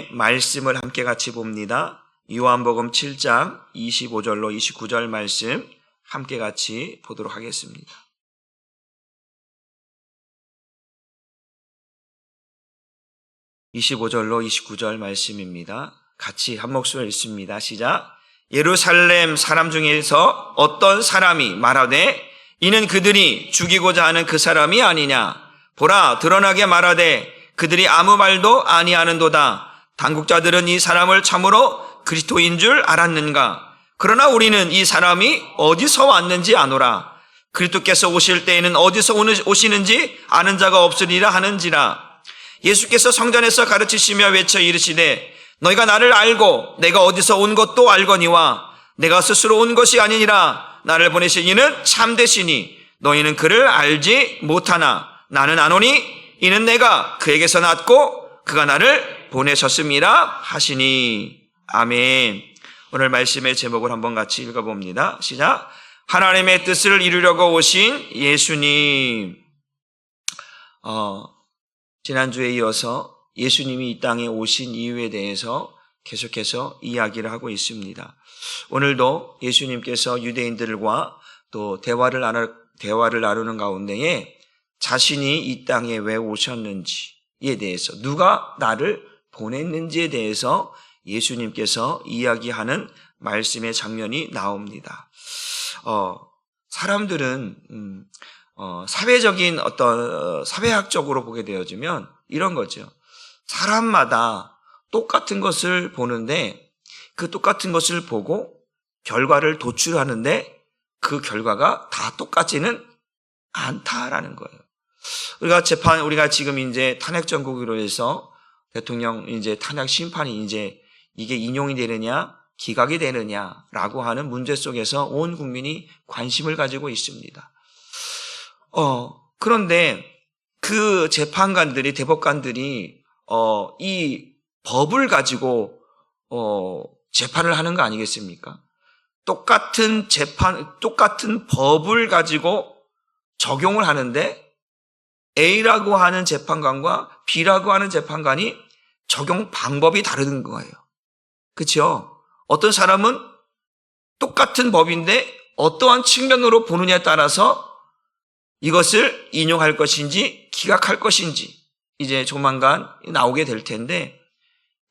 하나님의 말씀을 함께 같이 봅니다. 요한복음 7장 25절로 29절 말씀 함께 같이 보도록 하겠습니다. (25절로 29절) 말씀입니다. 같이 한 목소리로 읽습니다. 시작. 예루살렘 사람 중에서 어떤 사람이 말하되 이는 그들이 죽이고자 하는 그 사람이 아니냐. 보라, 드러나게 말하되 그들이 아무 말도 아니하는도다. 당국자들은 이 사람을 참으로 그리스도인 줄 알았는가. 그러나 우리는 이 사람이 어디서 왔는지 아노라. 그리스도께서 오실 때에는 어디서 오시는지 아는 자가 없으리라 하는지라. 예수께서 성전에서 가르치시며 외쳐 이르시되 너희가 나를 알고 내가 어디서 온 것도 알거니와 내가 스스로 온 것이 아니니라. 나를 보내신 이는 참되시니 너희는 그를 알지 못하나 나는 아노니 이는 내가 그에게서 났고 그가 나를 보내셨음이라 하시니. 아멘. 오늘 말씀의 제목을 한번 같이 읽어봅니다. 시작. 하나님의 뜻을 이루려고 오신 예수님. 지난주에 이어서 예수님이 이 땅에 오신 이유에 대해서 계속해서 이야기를 하고 있습니다. 오늘도 예수님께서 유대인들과 또 대화를 나누는 가운데에 자신이 이 땅에 왜 오셨는지에 대해서, 누가 나를 보냈는지에 대해서 예수님께서 이야기하는 말씀의 장면이 나옵니다. 사람들은 사회적인 사회학적으로 보게 되어지면 이런 거죠. 사람마다 똑같은 것을 보는데 그 똑같은 것을 보고 결과를 도출하는데 그 결과가 다 똑같지는 않다라는 거예요. 우리가 지금 이제 탄핵 정국으로 해서 대통령 이제 탄핵 심판이 이제 이게 인용이 되느냐 기각이 되느냐라고 하는 문제 속에서 온 국민이 관심을 가지고 있습니다. 그런데 그 재판관들이, 대법관들이 이 법을 가지고 재판을 하는 거 아니겠습니까? 똑같은 법을 가지고 적용을 하는데 A라고 하는 재판관과 B라고 하는 재판관이 적용 방법이 다른 거예요. 그렇죠? 어떤 사람은 똑같은 법인데 어떠한 측면으로 보느냐에 따라서 이것을 인용할 것인지 기각할 것인지 이제 조만간 나오게 될 텐데,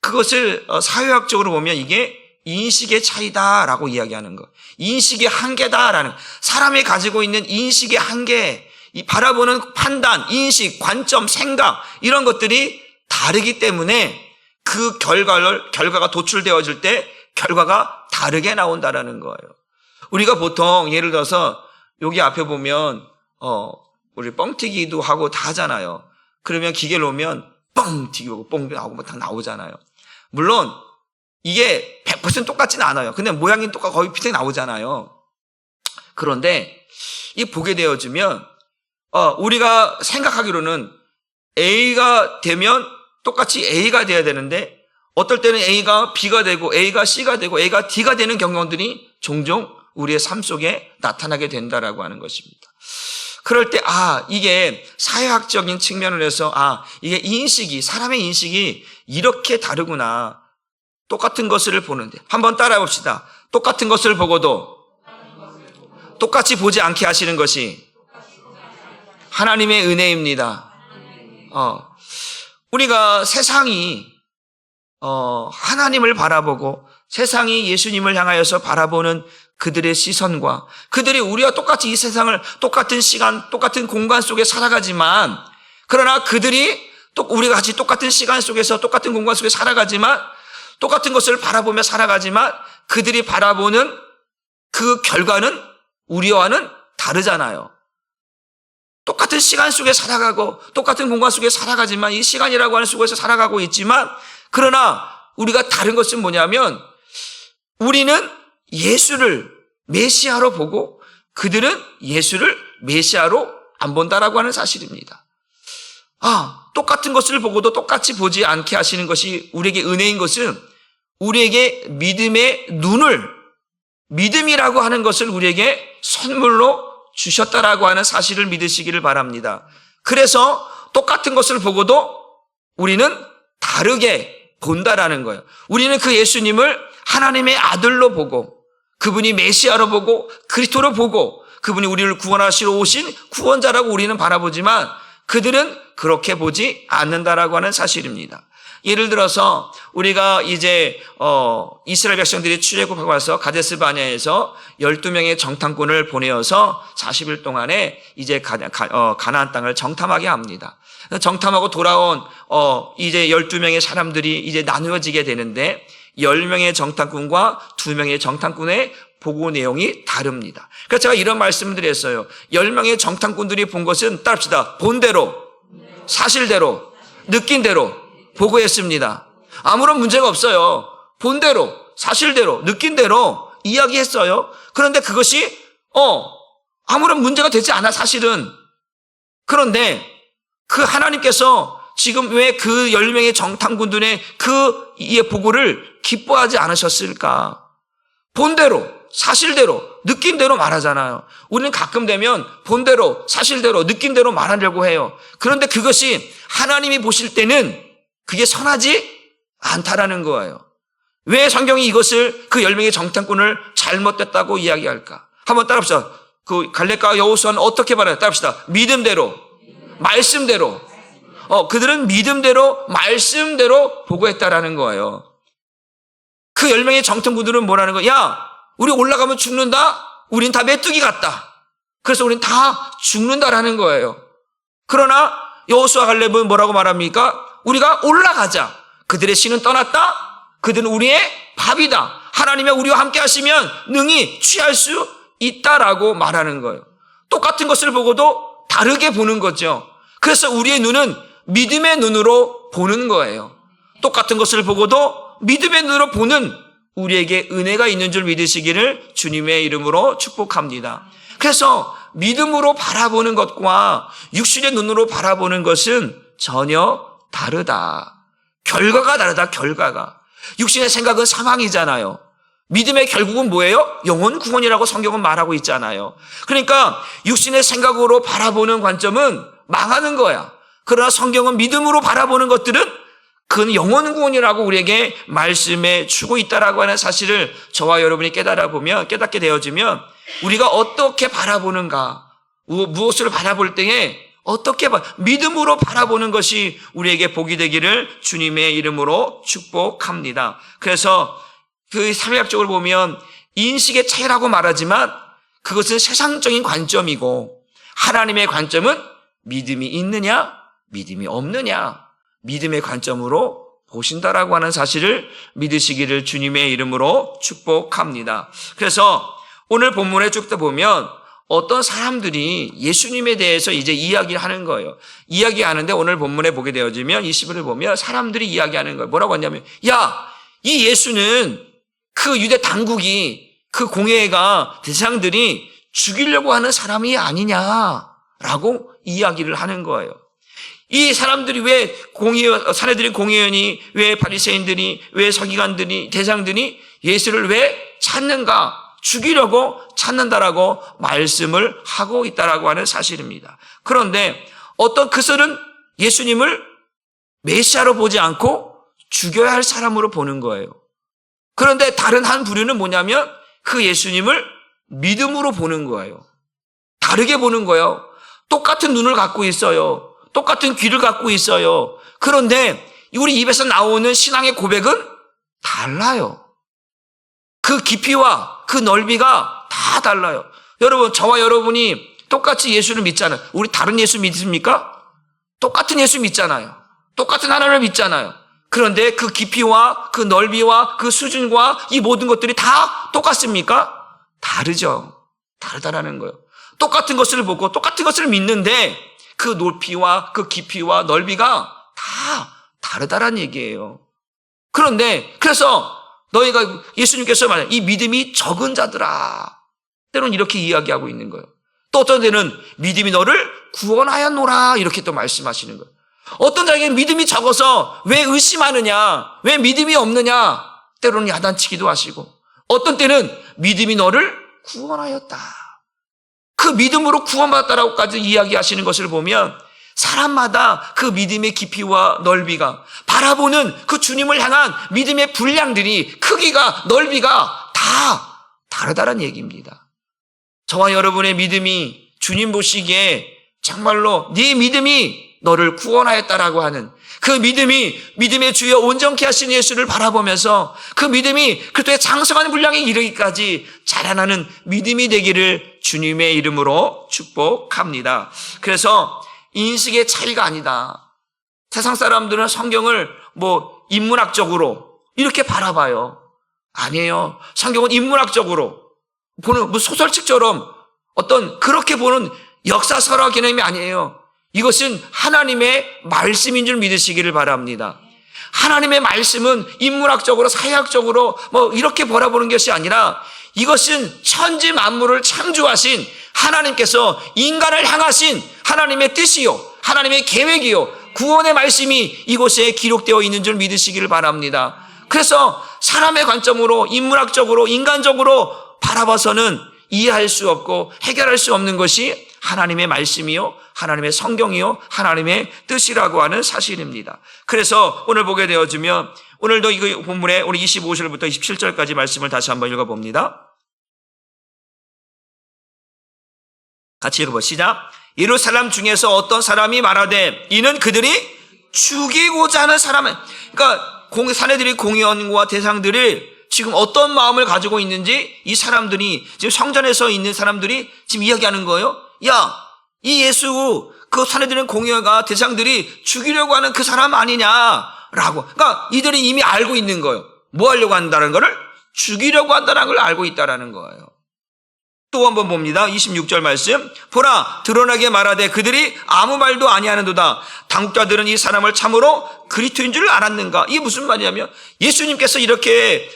그것을 사회학적으로 보면 이게 인식의 차이다라고 이야기하는 것, 인식의 한계다라는, 사람이 가지고 있는 인식의 한계, 이 바라보는 판단, 인식, 관점, 생각 이런 것들이 다르기 때문에 그 결과가 도출되어질 때 결과가 다르게 나온다라는 거예요. 우리가 보통 예를 들어서 여기 앞에 보면 우리 뻥튀기도 하고 다 하잖아요. 그러면 기계를 놓으면 뻥 튀기고 뻥 나오고 다 나오잖아요. 물론 이게 100% 똑같지는 않아요. 근데 모양이 거의 비슷하게 나오잖아요. 그런데 이 보게 되어지면 우리가 생각하기로는 A가 되면 똑같이 A가 돼야 되는데 어떨 때는 A가 B가 되고 A가 C가 되고 A가 D가 되는 경우들이 종종 우리의 삶 속에 나타나게 된다라고 하는 것입니다. 그럴 때 이게 사회학적인 측면을 해서 이게 사람의 인식이 이렇게 다르구나. 똑같은 것을 보는데 한번 따라해 봅시다. 똑같은 것을 보고도 똑같이 보지 않게 하시는 것이 하나님의 은혜입니다. 우리가 세상이 하나님을 바라보고 세상이 예수님을 향하여서 바라보는 그들의 시선과 그들이 우리와 똑같이 이 세상을 똑같은 시간, 똑같은 공간 속에 살아가지만, 그러나 그들이 우리가 같이 똑같은 시간 속에서 똑같은 공간 속에 살아가지만, 똑같은 것을 바라보며 살아가지만 그들이 바라보는 그 결과는 우리와는 다르잖아요. 똑같은 시간 속에 살아가고 똑같은 공간 속에 살아가지만, 이 시간이라고 하는 속에서 살아가고 있지만, 그러나 우리가 다른 것은 뭐냐면 우리는 예수를 메시아로 보고 그들은 예수를 메시아로 안 본다라고 하는 사실입니다. 똑같은 것을 보고도 똑같이 보지 않게 하시는 것이 우리에게 은혜인 것은, 우리에게 믿음이라고 하는 것을 우리에게 선물로 주셨다라고 하는 사실을 믿으시기를 바랍니다. 그래서 똑같은 것을 보고도 우리는 다르게 본다라는 거예요. 우리는 그 예수님을 하나님의 아들로 보고 그분이 메시아로 보고 그리스도로 보고 그분이 우리를 구원하시러 오신 구원자라고 우리는 바라보지만 그들은 그렇게 보지 않는다라고 하는 사실입니다. 예를 들어서 우리가 이제 이스라엘 백성들이 출애굽하고 와서 가데스 바네아에서 12명의 정탐꾼을 보내어서 40일 동안에 이제 가나안 땅을 정탐하게 합니다. 정탐하고 돌아온 이제 12명의 사람들이 이제 나누어지게 되는데 10명의 정탐꾼과 2명의 정탐꾼의 보고 내용이 다릅니다. 그래서 제가 이런 말씀을 드렸어요. 10명의 정탐꾼들이 본 것은 따릅시다. 본대로, 사실대로, 느낀대로 보고했습니다. 아무런 문제가 없어요. 본대로, 사실대로, 느낀대로 이야기했어요. 그런데 그것이 아무런 문제가 되지 않아 사실은. 그런데 그 하나님께서 지금 왜 그 10명의 정탐꾼들의 그 보고를 기뻐하지 않으셨을까? 본대로, 사실대로, 느낀대로 말하잖아요. 우리는 가끔 되면 본대로, 사실대로, 느낀대로 말하려고 해요. 그런데 그것이 하나님이 보실 때는 그게 선하지 않다라는 거예요. 왜 성경이 이것을 그 10명의 정탐꾼을 잘못됐다고 이야기할까? 한번 따라합시다. 그 갈렙과 여호수아는 어떻게 말해요? 따라합시다. 믿음대로, 말씀대로. 그들은 믿음대로, 말씀대로 보고했다라는 거예요. 그 10명의 정탐꾼들은 뭐라는 거야? 야, 우리 올라가면 죽는다? 우린 다 메뚜기 같다. 그래서 우린 다 죽는다라는 거예요. 그러나 여호수아 갈렙은 뭐라고 말합니까? 우리가 올라가자. 그들의 신은 떠났다. 그들은 우리의 밥이다. 하나님이 우리와 함께 하시면 능히 취할 수 있다라고 말하는 거예요. 똑같은 것을 보고도 다르게 보는 거죠. 그래서 우리의 눈은 믿음의 눈으로 보는 거예요. 똑같은 것을 보고도 믿음의 눈으로 보는 우리에게 은혜가 있는 줄 믿으시기를 주님의 이름으로 축복합니다. 그래서 믿음으로 바라보는 것과 육신의 눈으로 바라보는 것은 전혀 다르다. 결과가 다르다, 결과가. 육신의 생각은 사망이잖아요. 믿음의 결국은 뭐예요? 영혼 구원이라고 성경은 말하고 있잖아요. 그러니까 육신의 생각으로 바라보는 관점은 망하는 거야. 그러나 성경은 믿음으로 바라보는 것들은 그건 영혼 구원이라고 우리에게 말씀해 주고 있다라고 하는 사실을 저와 여러분이 깨닫게 되어지면 우리가 어떻게 바라보는가, 무엇을 바라볼 때에 어떻게 믿음으로 바라보는 것이 우리에게 복이 되기를 주님의 이름으로 축복합니다. 그래서 그 사회학적으로 보면 인식의 차이라고 말하지만 그것은 세상적인 관점이고 하나님의 관점은 믿음이 있느냐, 믿음이 없느냐, 믿음의 관점으로 보신다라고 하는 사실을 믿으시기를 주님의 이름으로 축복합니다. 그래서 오늘 본문에 쭉 보면 어떤 사람들이 예수님에 대해서 이제 이야기를 하는 거예요. 이야기하는데 오늘 본문에 보게 되어지면 20절을 보면 사람들이 이야기하는 거예요. 뭐라고 하냐면, 야, 이 예수는 그 유대 당국이 그 공회가 대상들이 죽이려고 하는 사람이 아니냐라고 이야기를 하는 거예요. 이 사람들이 왜 사내들인 공회원이, 왜 바리새인들이, 왜 서기관들이, 대장들이 예수를 왜 찾는가? 죽이려고 찾는다라고 말씀을 하고 있다라고 하는 사실입니다. 그런데 어떤 그들은 예수님을 메시아로 보지 않고 죽여야 할 사람으로 보는 거예요. 그런데 다른 한 부류는 뭐냐면 그 예수님을 믿음으로 보는 거예요. 다르게 보는 거예요. 똑같은 눈을 갖고 있어요. 똑같은 귀를 갖고 있어요. 그런데 우리 입에서 나오는 신앙의 고백은 달라요. 그 깊이와 그 넓이가 다 달라요. 여러분, 저와 여러분이 똑같이 예수를 믿잖아요. 우리 다른 예수 믿습니까? 똑같은 예수 믿잖아요. 똑같은 하나님을 믿잖아요. 그런데 그 깊이와 그 넓이와 그 수준과 이 모든 것들이 다 똑같습니까? 다르죠. 다르다라는 거예요. 똑같은 것을 보고 똑같은 것을 믿는데 그 높이와 그 깊이와 넓이가 다 다르다라는 얘기예요. 그런데 그래서 너희가 예수님께서 말해요. 이 믿음이 적은 자들아. 때로는 이렇게 이야기하고 있는 거예요. 또 어떤 데는 믿음이 너를 구원하였노라 이렇게 또 말씀하시는 거예요. 어떤 자에게는 믿음이 적어서 왜 의심하느냐, 왜 믿음이 없느냐 때로는 야단치기도 하시고 어떤 때는 믿음이 너를 구원하였다. 그 믿음으로 구원받았다라고까지 이야기하시는 것을 보면 사람마다 그 믿음의 깊이와 넓이가, 바라보는 그 주님을 향한 믿음의 분량들이, 크기가, 넓이가 다 다르다는 얘기입니다. 저와 여러분의 믿음이 주님 보시기에 정말로 네 믿음이 너를 구원하였다라고 하는 그 믿음이, 믿음의 주여 온전케 하신 예수를 바라보면서 그 믿음이 그리스도의 장성한 분량에 이르기까지 자라나는 믿음이 되기를 주님의 이름으로 축복합니다. 그래서 인식의 차이가 아니다. 세상 사람들은 성경을 인문학적으로 이렇게 바라봐요. 아니에요. 성경은 인문학적으로 보는 소설책처럼 어떤 그렇게 보는 역사설화 개념이 아니에요. 이것은 하나님의 말씀인 줄 믿으시기를 바랍니다. 하나님의 말씀은 인문학적으로 사회학적으로 이렇게 바라보는 것이 아니라 이것은 천지 만물을 창조하신 하나님께서 인간을 향하신 하나님의 뜻이요, 하나님의 계획이요, 구원의 말씀이 이곳에 기록되어 있는 줄 믿으시기를 바랍니다. 그래서 사람의 관점으로 인문학적으로 인간적으로 바라봐서는 이해할 수 없고 해결할 수 없는 것이 하나님의 말씀이요, 하나님의 성경이요, 하나님의 뜻이라고 하는 사실입니다. 그래서 오늘 보게 되어지면 오늘도 이 본문에 우리 25절부터 27절까지 말씀을 다시 한번 읽어봅니다. 같이 읽어보시자. 예루살렘 중에서 어떤 사람이 말하되 이는 그들이 죽이고자 하는 사람은, 그러니까 사내들이 공의원과 대상들을 지금 어떤 마음을 가지고 있는지 이 사람들이, 지금 성전에서 있는 사람들이 지금 이야기하는 거예요. 야, 이 예수, 그 사내들은 공의원과 대상들이 죽이려고 하는 그 사람 아니냐라고. 그러니까 이들이 이미 알고 있는 거예요. 뭐 하려고 한다는 거를? 죽이려고 한다는 걸 알고 있다는 거예요. 또 한번 봅니다. 26절 말씀. 보라, 드러나게 말하되 그들이 아무 말도 아니하는도다. 당국자들은 이 사람을 참으로 그리스도인 줄 알았는가? 이게 무슨 말이냐면 예수님께서 이렇게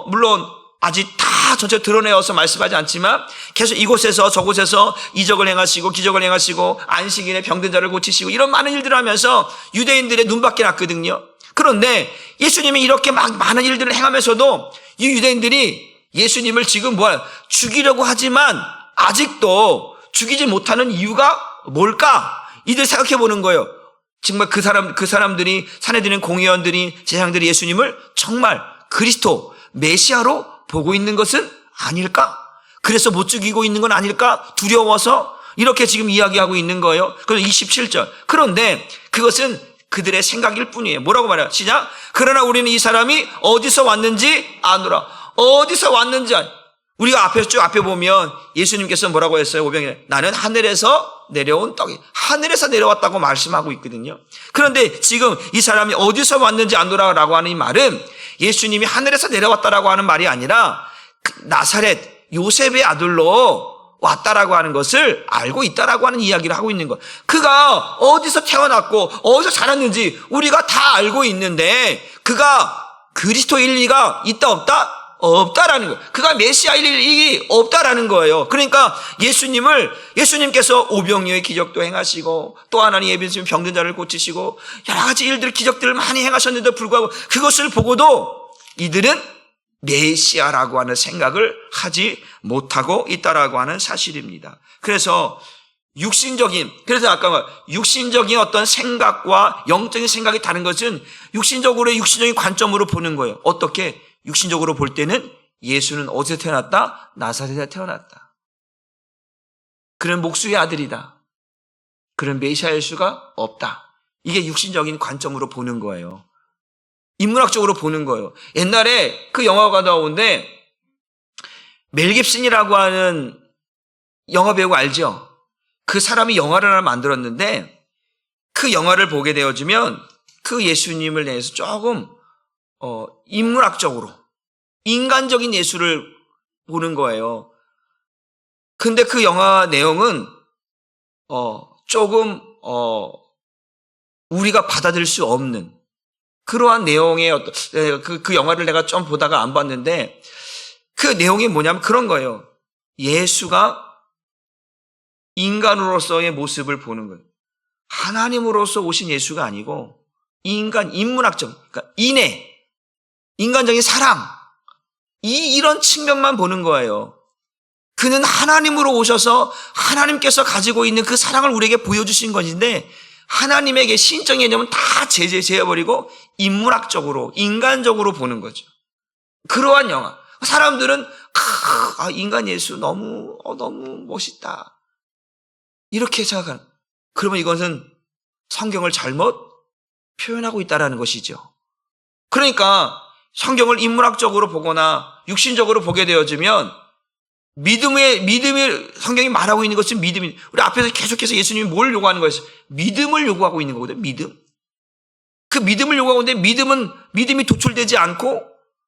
물론 아직 다 전체 드러내어서 말씀하지 않지만 계속 이곳에서 저곳에서 이적을 행하시고 기적을 행하시고 안식일에 병든 자를 고치시고 이런 많은 일들을 하면서 유대인들의 눈밖에 났거든요. 그런데 예수님이 이렇게 막 많은 일들을 행하면서도 이 유대인들이 예수님을 지금 죽이려고 하지만 아직도 죽이지 못하는 이유가 뭘까? 이들 생각해 보는 거예요. 정말 그 사람들이, 사내들은 공의원들이, 제사장들이 예수님을 정말 그리스도, 메시아로 보고 있는 것은 아닐까? 그래서 못 죽이고 있는 건 아닐까? 두려워서 이렇게 지금 이야기하고 있는 거예요. 그래서 27절. 그런데 그것은 그들의 생각일 뿐이에요. 뭐라고 말해요? 시작. 그러나 우리는 이 사람이 어디서 왔는지 아노라. 어디서 왔는지 우리가 쭉 앞에 보면 예수님께서 뭐라고 했어요? 오병이에 나는 하늘에서 내려온 떡이, 하늘에서 내려왔다고 말씀하고 있거든요. 그런데 지금 이 사람이 어디서 왔는지 아노라라고 하는 이 말은 예수님이 하늘에서 내려왔다라고 하는 말이 아니라 나사렛 요셉의 아들로 왔다라고 하는 것을 알고 있다라고 하는 이야기를 하고 있는 거예요. 그가 어디서 태어났고 어디서 자랐는지 우리가 다 알고 있는데 그가 그리스도일 리가 있다 없다? 없다라는 거예요. 그가 메시아일 일이 없다라는 거예요. 그러니까 예수님께서 오병이어의 기적도 행하시고 또 하나님 예비하신 병든 자를 고치시고 여러 가지 일들, 기적들을 많이 행하셨는데도 불구하고 그것을 보고도 이들은 메시아라고 하는 생각을 하지 못하고 있다라고 하는 사실입니다. 그래서 그래서 아까 육신적인 어떤 생각과 영적인 생각이 다른 것은 육신적인 관점으로 보는 거예요. 어떻게? 육신적으로 볼 때는 예수는 어디서 태어났다? 나사렛에 태어났다. 그런 목수의 아들이다. 그런 메시아일 수가 없다. 이게 육신적인 관점으로 보는 거예요. 인문학적으로 보는 거예요. 옛날에 그 영화가 나오는데 멜 깁슨이라고 하는 영화 배우 알죠? 그 사람이 영화를 하나 만들었는데 그 영화를 보게 되어지면 그 예수님을 대해서 조금 인문학적으로 인간적인 예수를 보는 거예요. 근데 그 영화 내용은 조금 우리가 받아들일 수 없는 그러한 내용의 그 영화를 내가 좀 보다가 안 봤는데 그 내용이 뭐냐면 그런 거예요. 예수가 인간으로서의 모습을 보는 거예요. 하나님으로서 오신 예수가 아니고 인문학적, 그러니까 인간적인 사랑, 이런 측면만 보는 거예요. 그는 하나님으로 오셔서 하나님께서 가지고 있는 그 사랑을 우리에게 보여주신 것인데 하나님에게 신적인 개념은 다 제재버리고 인문학적으로 인간적으로 보는 거죠. 그러한 영화. 사람들은 인간 예수 너무 멋있다 이렇게 생각하는. 그러면 이것은 성경을 잘못 표현하고 있다는 것이죠. 그러니까 성경을 인문학적으로 보거나 육신적으로 보게 되어지면 믿음의 성경이 말하고 있는 것은 믿음이. 우리 앞에서 계속해서 예수님이 뭘 요구하는 거였어요? 믿음을 요구하고 있는 거거든요. 믿음. 그 믿음을 요구하고 있는데 믿음이 도출되지 않고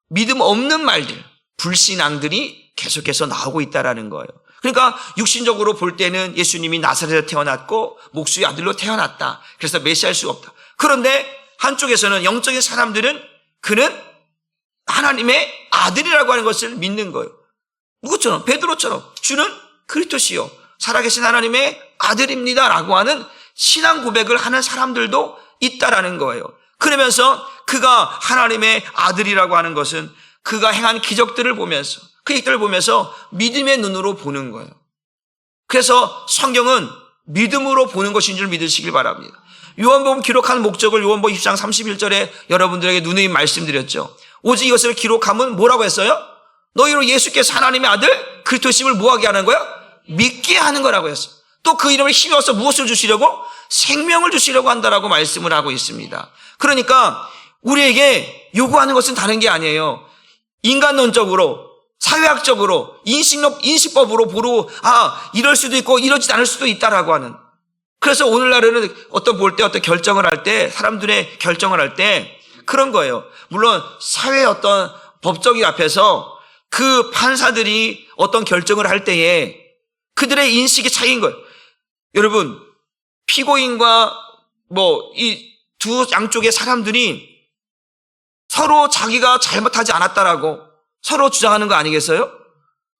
믿음 없는 말들, 불신앙들이 계속해서 나오고 있다라는 거예요. 그러니까 육신적으로 볼 때는 예수님이 나사렛에서 태어났고 목수의 아들로 태어났다. 그래서 메시아일 수가 없다. 그런데 한쪽에서는 영적인 사람들은 그는 하나님의 아들이라고 하는 것을 믿는 거예요. 누구처럼? 베드로처럼 주는 그리스도시요 살아계신 하나님의 아들입니다라고 하는 신앙 고백을 하는 사람들도 있다라는 거예요. 그러면서 그가 하나님의 아들이라고 하는 것은 그가 행한 기적들을 보면서 그 일들을 보면서 믿음의 눈으로 보는 거예요. 그래서 성경은 믿음으로 보는 것인 줄 믿으시길 바랍니다. 요한복음 기록한 목적을 요한복음 20장 31절에 여러분들에게 누누이 말씀드렸죠. 오직 이것을 기록함은 뭐라고 했어요? 너희로 예수께서 하나님의 아들 그리스도심을 뭐하게 하는 거야? 믿게 하는 거라고 했어요. 또 그 이름을 힘입어서 무엇을 주시려고? 생명을 주시려고 한다라고 말씀을 하고 있습니다. 그러니까 우리에게 요구하는 것은 다른 게 아니에요. 인간론적으로 사회학적으로 인식법으로 보러 이럴 수도 있고 이러지 않을 수도 있다라고 하는. 그래서 오늘날에는 어떤 결정을 할 때 사람들의 결정을 할 때 그런 거예요. 물론 사회의 어떤 법적인 앞에서 그 판사들이 어떤 결정을 할 때에 그들의 인식이 차이인 거예요. 여러분 피고인과 이 두 양쪽의 사람들이 서로 자기가 잘못하지 않았다라고 서로 주장하는 거 아니겠어요?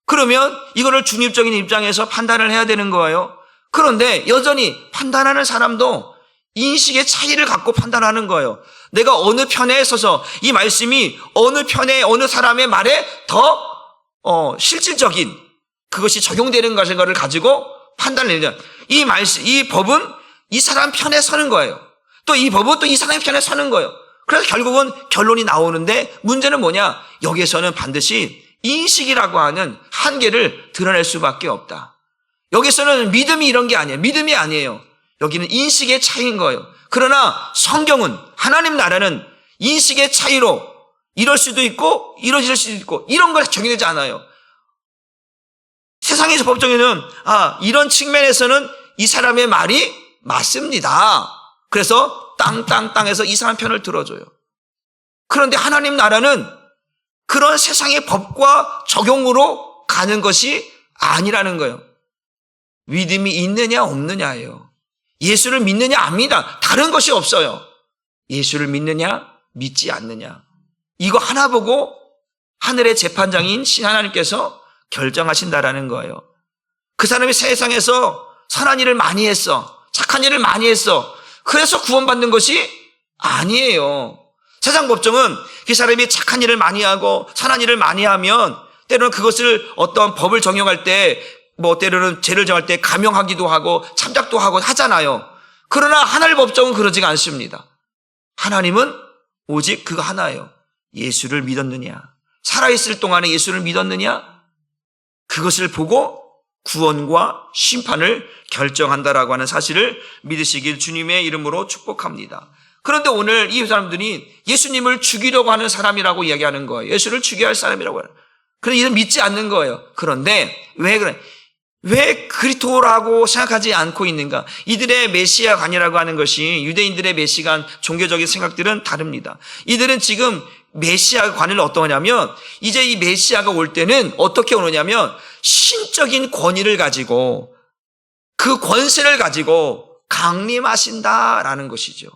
그러면 이거를 중립적인 입장에서 판단을 해야 되는 거예요. 그런데 여전히 판단하는 사람도 인식의 차이를 갖고 판단하는 거예요. 내가 어느 편에 서서 이 말씀이 어느 편에 어느 사람의 말에 더 실질적인 그것이 적용되는 것을 가지고 판단을 해야 돼요. 이 법은 이 사람 편에 서는 거예요. 또 이 법은 또 이 사람의 편에 서는 거예요. 그래서 결국은 결론이 나오는데 문제는 뭐냐? 여기에서는 반드시 인식이라고 하는 한계를 드러낼 수밖에 없다. 여기서는 믿음이 이런 게 아니에요. 믿음이 아니에요. 여기는 인식의 차이인 거예요. 그러나 성경은 하나님 나라는 인식의 차이로 이럴 수도 있고 이러질 수도 있고 이런 걸 정의되지 않아요. 세상에서 법정에는 이런 측면에서는 이 사람의 말이 맞습니다. 그래서 땅에서 이 사람 편을 들어줘요. 그런데 하나님 나라는 그런 세상의 법과 적용으로 가는 것이 아니라는 거예요. 믿음이 있느냐 없느냐예요. 예수를 믿느냐 압니다. 다른 것이 없어요. 예수를 믿느냐 믿지 않느냐. 이거 하나 보고 하늘의 재판장인 신하나님께서 결정하신다라는 거예요. 그 사람이 세상에서 선한 일을 많이 했어. 착한 일을 많이 했어. 그래서 구원받는 것이 아니에요. 세상 법정은 그 사람이 착한 일을 많이 하고 선한 일을 많이 하면 때로는 그것을 어떤 법을 적용할 때 때로는 죄를 정할 때 감형하기도 하고 참작도 하고 하잖아요. 그러나 하늘 법정은 그러지가 않습니다. 하나님은 오직 그거 하나예요. 예수를 믿었느냐, 살아있을 동안에 예수를 믿었느냐, 그것을 보고 구원과 심판을 결정한다라고 하는 사실을 믿으시길 주님의 이름으로 축복합니다. 그런데 오늘 이 사람들이 예수님을 죽이려고 하는 사람이라고 이야기하는 거예요. 예수를 죽여야 할 사람이라고 하는. 그런데 이들은 믿지 않는 거예요. 그런데 왜 그래? 왜 그리스도라고 생각하지 않고 있는가? 이들의 메시아관이라고 하는 것이 유대인들의 메시아관 종교적인 생각들은 다릅니다. 이들은 지금 메시아관을 어떠냐면 이제 이 메시아가 올 때는 어떻게 오느냐면 신적인 권위를 가지고 그 권세를 가지고 강림하신다라는 것이죠.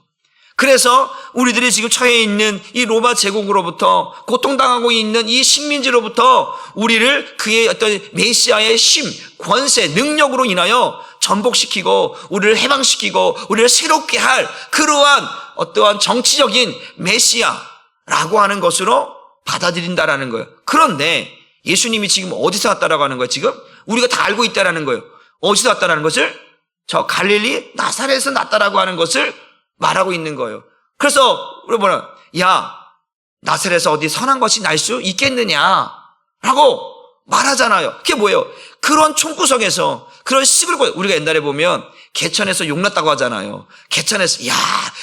그래서 우리들이 지금 처해 있는 이 로마 제국으로부터 고통당하고 있는 이 식민지로부터 우리를 그의 어떤 메시아의 힘, 권세, 능력으로 인하여 전복시키고 우리를 해방시키고 우리를 새롭게 할 그러한 어떠한 정치적인 메시아라고 하는 것으로 받아들인다라는 거예요. 그런데 예수님이 지금 어디서 왔다라고 하는 거예요? 지금 우리가 다 알고 있다라는 거예요. 어디서 왔다라는 것을? 저 갈릴리 나사렛에서 났다라고 하는 것을 말하고 있는 거예요. 그래서 우리 뭐라, 야, 나사렛에서 어디 선한 것이 날 수 있겠느냐 라고 말하잖아요. 그게 뭐예요? 그런 총구석에서 그런 시골, 우리가 옛날에 보면 개천에서 용났다고 하잖아요. 개천에서, 야,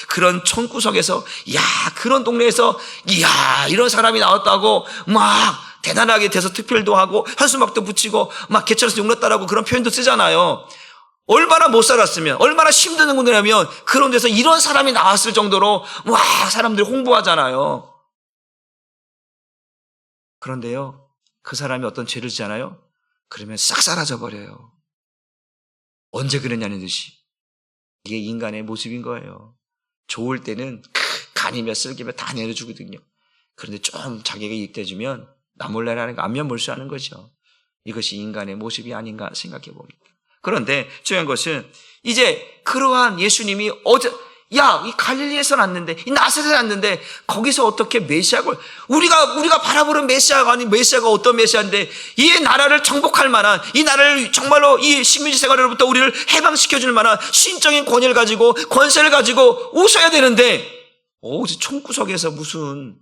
그런 총구석에서, 야, 그런 동네에서, 야, 이런 사람이 나왔다고 막 대단하게 돼서 특별도 하고 현수막도 붙이고 막 개천에서 용났다라고 그런 표현도 쓰잖아요. 얼마나 못 살았으면, 얼마나 힘든 군이라면 그런 데서 이런 사람이 나왔을 정도로 와, 사람들이 홍보하잖아요. 그런데요, 그 사람이 어떤 죄를 지잖아요? 그러면 싹 사라져 버려요. 언제 그랬냐는 듯이. 이게 인간의 모습인 거예요. 좋을 때는 간이며 쓸개며 다 내려주거든요. 그런데 좀 자기가 이익돼주면 나 몰라라는 거 안면 몰수하는 거죠. 이것이 인간의 모습이 아닌가 생각해 봅니다. 그런데 중요한 것은 이제 그러한 예수님이 야, 이 갈릴리에서 났는데, 이 나사렛에서 났는데, 거기서 어떻게 메시아를, 우리가 바라보는 메시아가 아닌 메시아가 어떤 메시아인데, 이 나라를 정복할 만한, 이 나라를 정말로 이 식민지 생활로부터 우리를 해방시켜줄 만한 신적인 권위를 가지고, 권세를 가지고 오셔야 되는데, 총구석에서 무슨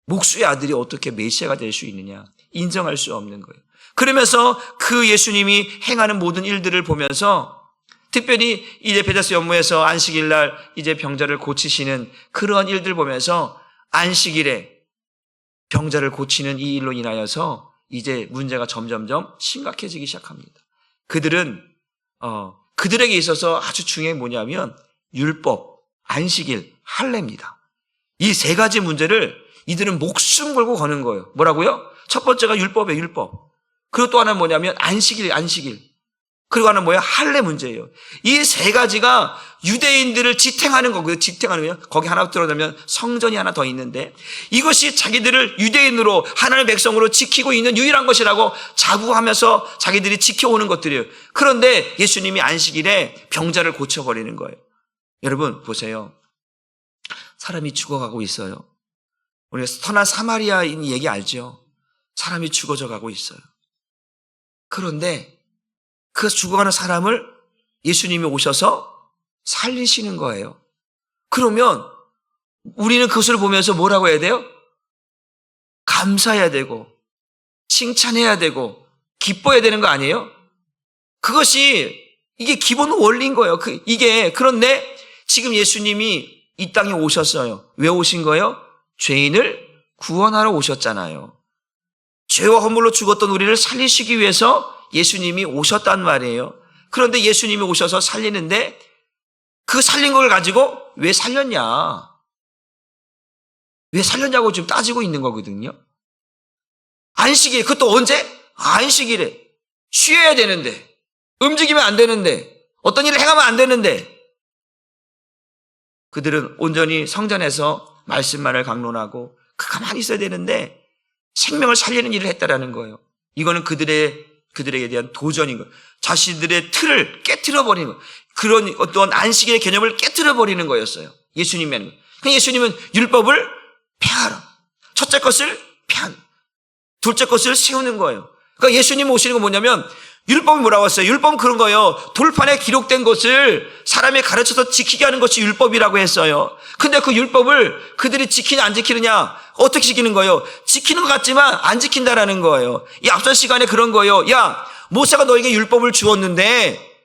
목수의 아들이 어떻게 메시아가 될 수 있느냐. 인정할 수 없는 거예요. 그러면서 그 예수님이 행하는 모든 일들을 보면서 특별히 이제 베다스 연못에서 안식일 날 이제 병자를 고치시는 그러한 일들 보면서 안식일에 병자를 고치는 이 일로 인하여서 이제 문제가 점점점 심각해지기 시작합니다. 그들에게 있어서 아주 중요한 게 뭐냐면 율법, 안식일, 할례입니다. 이 세 가지 문제를 이들은 목숨 걸고 거는 거예요. 뭐라고요? 첫 번째가 율법이에요, 율법. 그리고 또 하나는 뭐냐면 안식일. 그리고 하나는 뭐예요? 할례 문제예요. 이 세 가지가 유대인들을 지탱하는 거고요. 지탱하는 거예요. 거기 하나 들어가면 성전이 하나 더 있는데 이것이 자기들을 유대인으로 하나님의 백성으로 지키고 있는 유일한 것이라고 자부하면서 자기들이 지켜오는 것들이에요. 그런데 예수님이 안식일에 병자를 고쳐버리는 거예요. 여러분 보세요. 사람이 죽어가고 있어요. 우리가 선한 사마리아인 얘기 알죠? 사람이 죽어져 가고 있어요. 그런데 그 죽어가는 사람을 예수님이 오셔서 살리시는 거예요. 그러면 우리는 그것을 보면서 뭐라고 해야 돼요? 감사해야 되고 칭찬해야 되고 기뻐해야 되는 거 아니에요? 이게 기본 원리인 거예요. 그런데 지금 예수님이 이 땅에 오셨어요. 왜 오신 거예요? 죄인을 구원하러 오셨잖아요. 죄와 허물로 죽었던 우리를 살리시기 위해서 예수님이 오셨단 말이에요. 그런데 예수님이 오셔서 살리는데 그 살린 걸 가지고 왜 살렸냐? 왜 살렸냐고 지금 따지고 있는 거거든요. 안식일, 그것도 언제? 안식일에. 쉬어야 되는데, 움직이면 안 되는데, 어떤 일을 행하면 안 되는데, 그들은 온전히 성전에서 말씀만을 강론하고 가만히 있어야 되는데 생명을 살리는 일을 했다라는 거예요. 이거는 그들에게 대한 도전인 거예요. 자신들의 틀을 깨트려버리는 거예요. 그런 어떤 안식일의 개념을 깨트려버리는 거였어요. 예수님이 하는 거예요. 그러니까 예수님은 율법을 폐하라. 첫째 것을 폐하는, 둘째 것을 세우는 거예요. 그러니까 예수님 오시는 건 뭐냐면 율법이 뭐라고 했어요? 율법은 그런 거예요. 돌판에 기록된 것을 사람이 가르쳐서 지키게 하는 것이 율법이라고 했어요. 근데 그 율법을 그들이 지키냐 안 지키느냐, 어떻게 지키는 거예요? 지키는 것 같지만 안 지킨다라는 거예요. 이 앞선 시간에 그런 거예요. 야, 모세가 너에게 율법을 주었는데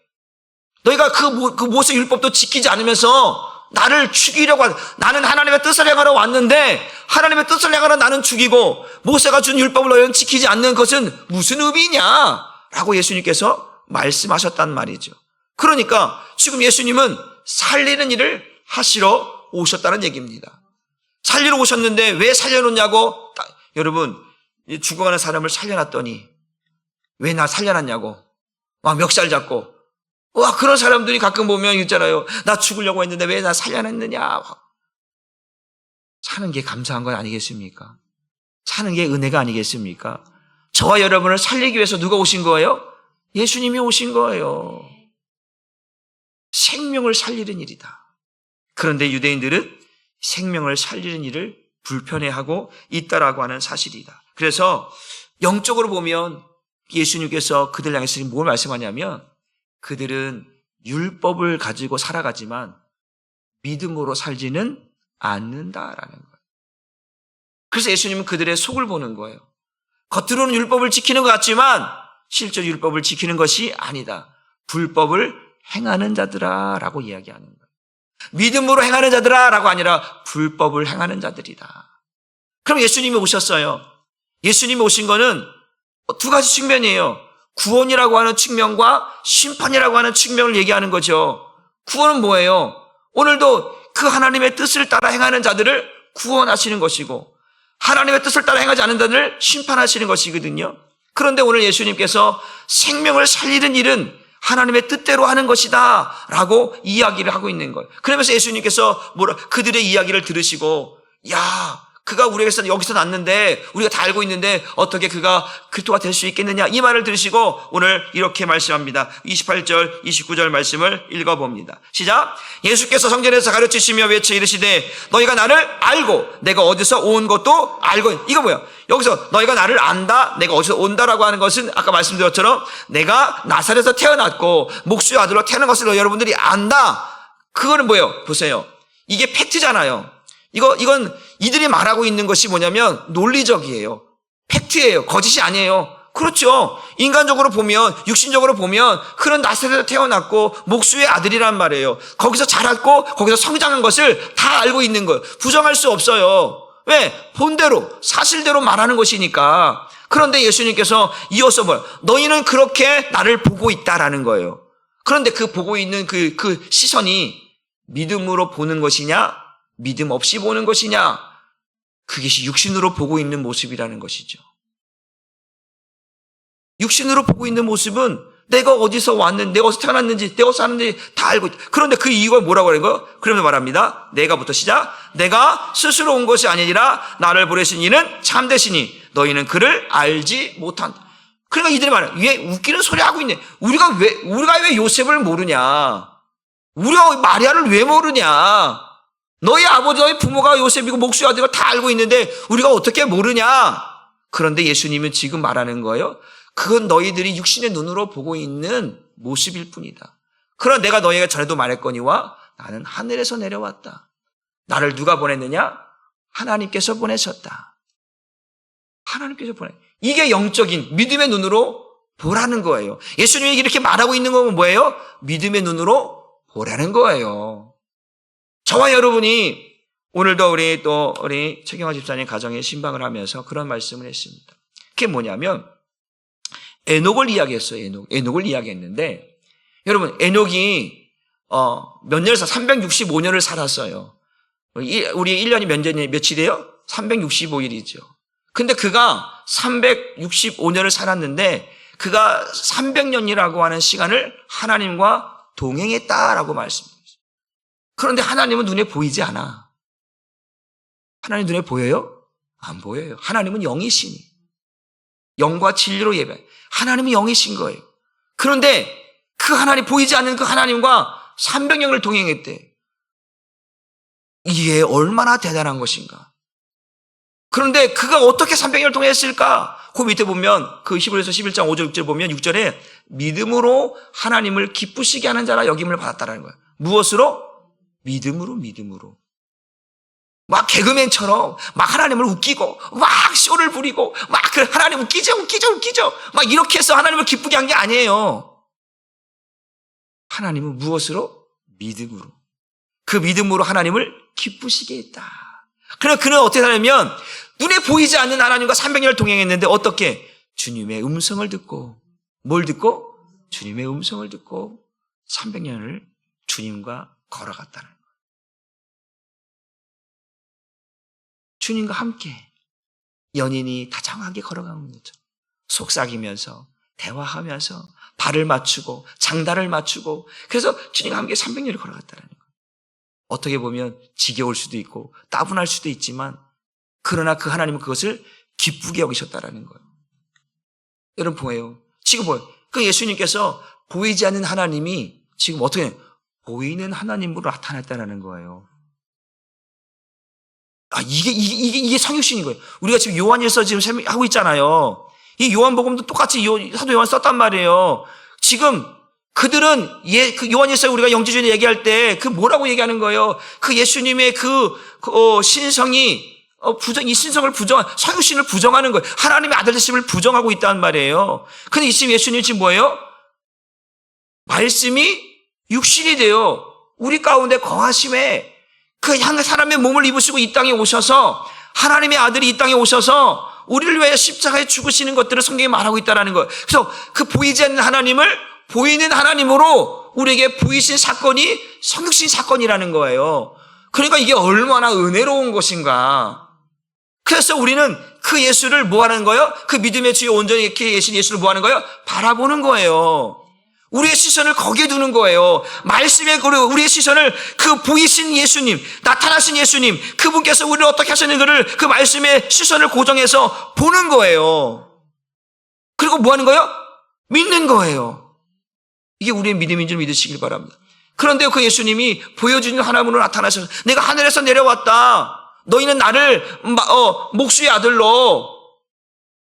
너희가 그 모세 율법도 지키지 않으면서 나를 죽이려고 나는 하나님의 뜻을 행하러 왔는데 하나님의 뜻을 행하러 나는 죽이고 모세가 준 율법을 너희는 지키지 않는 것은 무슨 의미냐? 라고 예수님께서 말씀하셨단 말이죠. 그러니까 지금 예수님은 살리는 일을 하시러 오셨다는 얘기입니다. 살리러 오셨는데 왜 살려놓냐고, 여러분, 죽어가는 사람을 살려놨더니 왜 나 살려놨냐고 막 멱살 잡고, 그런 사람들이 가끔 보면 있잖아요. 나 죽으려고 했는데 왜 나 살려냈느냐. 사는 게 감사한 건 아니겠습니까? 사는 게 은혜가 아니겠습니까? 저와 여러분을 살리기 위해서 누가 오신 거예요? 예수님이 오신 거예요. 생명을 살리는 일이다. 그런데 유대인들은 생명을 살리는 일을 불편해하고 있다라고 하는 사실이다. 그래서 영적으로 보면 예수님께서 그들 향해서 뭘 말씀하냐면 그들은 율법을 가지고 살아가지만 믿음으로 살지는 않는다라는 거예요. 그래서 예수님은 그들의 속을 보는 거예요. 겉으로는 율법을 지키는 것 같지만 실제로 율법을 지키는 것이 아니다. 불법을 행하는 자들아 라고 이야기하는 거예요. 믿음으로 행하는 자들아 라고 아니라 불법을 행하는 자들이다. 그럼 예수님이 오셨어요. 예수님이 오신 거는 두 가지 측면이에요. 구원이라고 하는 측면과 심판이라고 하는 측면을 얘기하는 거죠. 구원은 뭐예요? 오늘도 그 하나님의 뜻을 따라 행하는 자들을 구원하시는 것이고 하나님의 뜻을 따라 행하지 않는 자들을 심판하시는 것이거든요. 그런데 오늘 예수님께서 생명을 살리는 일은 하나님의 뜻대로 하는 것이다 라고 이야기를 하고 있는 거예요. 그러면서 예수님께서 그들의 이야기를 들으시고 그가 우리에게서 여기서 났는데 우리가 다 알고 있는데 어떻게 그가 그리스도가 될 수 있겠느냐 이 말을 들으시고 오늘 이렇게 말씀합니다. 28절 29절 말씀을 읽어봅니다. 시작. 예수께서 성전에서 가르치시며 외쳐 이르시되 너희가 나를 알고 내가 어디서 온 것도 알고. 이거 뭐야? 여기서 너희가 나를 안다 내가 어디서 온다라고 하는 것은 아까 말씀드린 것처럼 내가 나사렛에서 태어났고 목수의 아들로 태어난 것을 여러분들이 안다. 그거는 뭐예요? 보세요. 이게 팩트잖아요. 이건 이들이 말하고 있는 것이 뭐냐면 논리적이에요. 팩트예요. 거짓이 아니에요. 그렇죠. 인간적으로 보면, 육신적으로 보면 그런 나사렛에서 태어났고 목수의 아들이란 말이에요. 거기서 자랐고 거기서 성장한 것을 다 알고 있는 거예요. 부정할 수 없어요. 왜? 본대로 사실대로 말하는 것이니까. 그런데 예수님께서 이어서 너희는 그렇게 나를 보고 있다라는 거예요. 그런데 그 보고 있는 그 시선이 믿음으로 보는 것이냐 믿음 없이 보는 것이냐, 그것이 육신으로 보고 있는 모습이라는 것이죠. 육신으로 보고 있는 모습은 내가 어디서 왔는지, 내가 어디서 태어났는지, 내가 어디서 사는지 다 알고 있다. 그런데 그 이유가 뭐라고 하는 거예요? 그러면서 말합니다. 내가부터 시작. 내가 스스로 온 것이 아니라 나를 보내신 이는 참되시니 너희는 그를 알지 못한다. 그러니까 이들이 말해요. 왜 웃기는 소리 하고 있네. 우리가 왜 요셉을 모르냐? 우리가 마리아를 왜 모르냐? 너희 아버지, 너희 부모가 요셉이고 목수의 아들이고 다 알고 있는데 우리가 어떻게 모르냐? 그런데 예수님은 지금 말하는 거예요. 그건 너희들이 육신의 눈으로 보고 있는 모습일 뿐이다. 그러나 내가 너희에게 전에도 말했거니와 나는 하늘에서 내려왔다. 나를 누가 보냈느냐? 하나님께서 보내셨다. 하나님께서 이게 영적인 믿음의 눈으로 보라는 거예요. 예수님이 이렇게 말하고 있는 건 뭐예요? 믿음의 눈으로 보라는 거예요. 저와 여러분이 오늘도 우리 최경화 집사님 가정에 신방을 하면서 그런 말씀을 했습니다. 그게 뭐냐면 에녹을 이야기했어요. 에녹을 이야기했는데 여러분 에녹이 몇 년을 365년을 살았어요. 우리 1년이 며칠이에요? 365일이죠. 근데 그가 365년을 살았는데 그가 300년이라고 하는 시간을 하나님과 동행했다라고 말씀드렸어요. 그런데 하나님은 눈에 보이지 않아. 하나님 눈에 보여요? 안 보여요. 하나님은 영이시니. 영과 진리로 예배. 하나님은 영이신 거예요. 그런데 그 하나님, 보이지 않는 그 하나님과 300년을 동행했대. 이게 얼마나 대단한 것인가. 그런데 그가 어떻게 300년을 동행했을까? 그 밑에 보면 그 히브리서 11장 5절 6절 보면 6절에 믿음으로 하나님을 기쁘시게 하는 자라 여김을 받았다라는 거예요. 무엇으로? 믿음으로. 막 개그맨처럼 막 하나님을 웃기고 막 쇼를 부리고 막 하나님 웃기죠. 막 이렇게 해서 하나님을 기쁘게 한 게 아니에요. 하나님은 무엇으로? 믿음으로. 그 믿음으로 하나님을 기쁘시게 했다. 그래서 그는 어떻게 하냐면 눈에 보이지 않는 하나님과 300년을 동행했는데 어떻게? 주님의 음성을 듣고 뭘 듣고? 주님의 음성을 듣고 300년을 주님과 걸어갔다는 거예요. 주님과 함께 연인이 다정하게 걸어가는 거죠. 속삭이면서 대화하면서 발을 맞추고 장단을 맞추고 그래서 주님과 함께 300년을 걸어갔다는 거예요. 어떻게 보면 지겨울 수도 있고 따분할 수도 있지만 그러나 그 하나님은 그것을 기쁘게 여기셨다는 거예요. 여러분 보여요. 지금 보여요. 그 예수님께서 보이지 않는 하나님이 지금 어떻게 보이는 하나님으로 나타났다는 거예요. 이게 성육신인 거예요. 우리가 지금 요한일서 지금 하고 있잖아요. 이 요한복음도 똑같이 사도 요한 썼단 말이에요. 지금 그들은 그 요한일서 우리가 영지주의 얘기할 때 그 뭐라고 얘기하는 거예요? 그 예수님의 신성이 이 신성을 성육신을 부정하는 거예요. 하나님의 아들 되심을 부정하고 있다는 말이에요. 근데 지금 예수님 지금 뭐예요? 말씀이 육신이 되어 우리 가운데 거하심에 그 사람의 몸을 입으시고 이 땅에 오셔서 하나님의 아들이 이 땅에 오셔서 우리를 위해 십자가에 죽으시는 것들을 성경에 말하고 있다는 거예요. 그래서 그 보이지 않는 하나님을 보이는 하나님으로 우리에게 보이신 사건이 성육신 사건이라는 거예요. 그러니까 이게 얼마나 은혜로운 것인가. 그래서 우리는 그 예수를 뭐 하는 거예요? 그 믿음의 주에 온전히 계신 예수를 뭐 하는 거예요? 바라보는 거예요. 우리의 시선을 거기에 두는 거예요. 말씀에 우리의 시선을 그 보이신 예수님, 나타나신 예수님, 그분께서 우리를 어떻게 하셨는가를 그 말씀에 시선을 고정해서 보는 거예요. 그리고 뭐 하는 거예요? 믿는 거예요. 이게 우리의 믿음인 줄 믿으시길 바랍니다. 그런데 그 예수님이 보여주는 하나님으로 나타나셔서 내가 하늘에서 내려왔다. 너희는 나를 목수의 아들로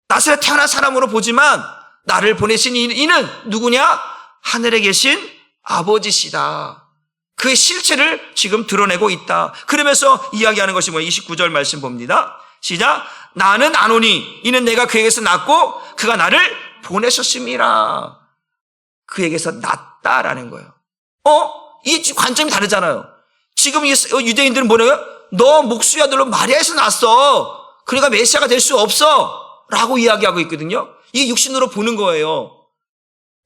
나사렛 태어난 사람으로 보지만 나를 보내신 이는 누구냐? 하늘에 계신 아버지시다. 그의 실체를 지금 드러내고 있다. 그러면서 이야기하는 것이 뭐예요? 29절 말씀 봅니다. 시작. 나는 안 오니 이는 내가 그에게서 났고 그가 나를 보내셨음이라. 그에게서 났다라는 거예요. 이 관점이 다르잖아요. 지금 이 유대인들은 뭐래요? 너 목수의 아들로 마리아에서 났어. 그러니까 메시아가 될 수 없어. 라고 이야기하고 있거든요. 이게 육신으로 보는 거예요.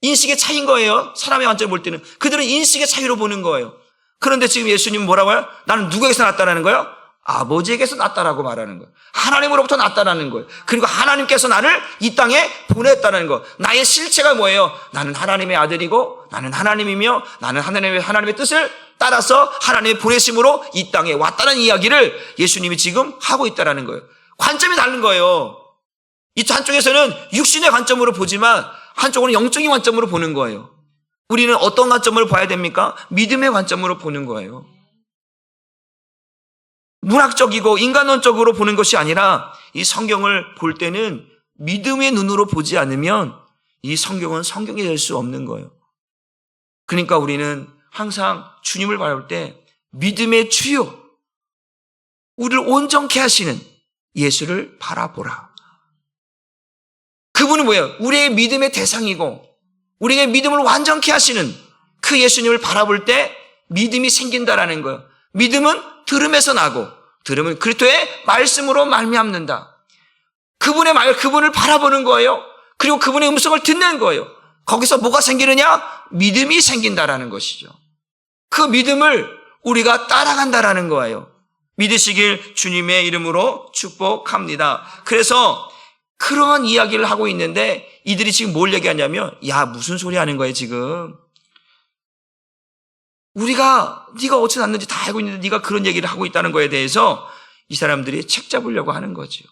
인식의 차이인 거예요. 사람의 관점을 볼 때는. 그들은 인식의 차이로 보는 거예요. 그런데 지금 예수님은 뭐라고 해요? 나는 누구에게서 났다는 거예요? 아버지에게서 났다라고 말하는 거예요. 하나님으로부터 났다라는 거예요. 그리고 하나님께서 나를 이 땅에 보냈다는 거. 나의 실체가 뭐예요? 나는 하나님의 아들이고 나는 하나님이며 나는 하나님의 뜻을 따라서 하나님의 보내심으로 이 땅에 왔다는 이야기를 예수님이 지금 하고 있다는 거예요. 관점이 다른 거예요. 이 한쪽에서는 육신의 관점으로 보지만 한쪽으로는 영적인 관점으로 보는 거예요. 우리는 어떤 관점으로 봐야 됩니까? 믿음의 관점으로 보는 거예요. 문학적이고 인간론적으로 보는 것이 아니라 이 성경을 볼 때는 믿음의 눈으로 보지 않으면 이 성경은 성경이 될 수 없는 거예요. 그러니까 우리는 항상 주님을 바라볼 때 믿음의 주요, 우리를 온전케 하시는 예수를 바라보라. 그분은 뭐예요? 우리의 믿음의 대상이고 우리의 믿음을 완전케 하시는 그 예수님을 바라볼 때 믿음이 생긴다라는 거예요. 믿음은 들음에서 나고 들음은 그리스도의 말씀으로 말미암는다. 그분을 바라보는 거예요. 그리고 그분의 음성을 듣는 거예요. 거기서 뭐가 생기느냐? 믿음이 생긴다라는 것이죠. 그 믿음을 우리가 따라간다라는 거예요. 믿으시길 주님의 이름으로 축복합니다. 그래서 그러한 이야기를 하고 있는데 이들이 지금 뭘 얘기하냐면 야 무슨 소리 하는 거예요 지금. 네가 어찌 났는지 다 알고 있는데 네가 그런 얘기를 하고 있다는 거에 대해서 이 사람들이 책 잡으려고 하는 거죠.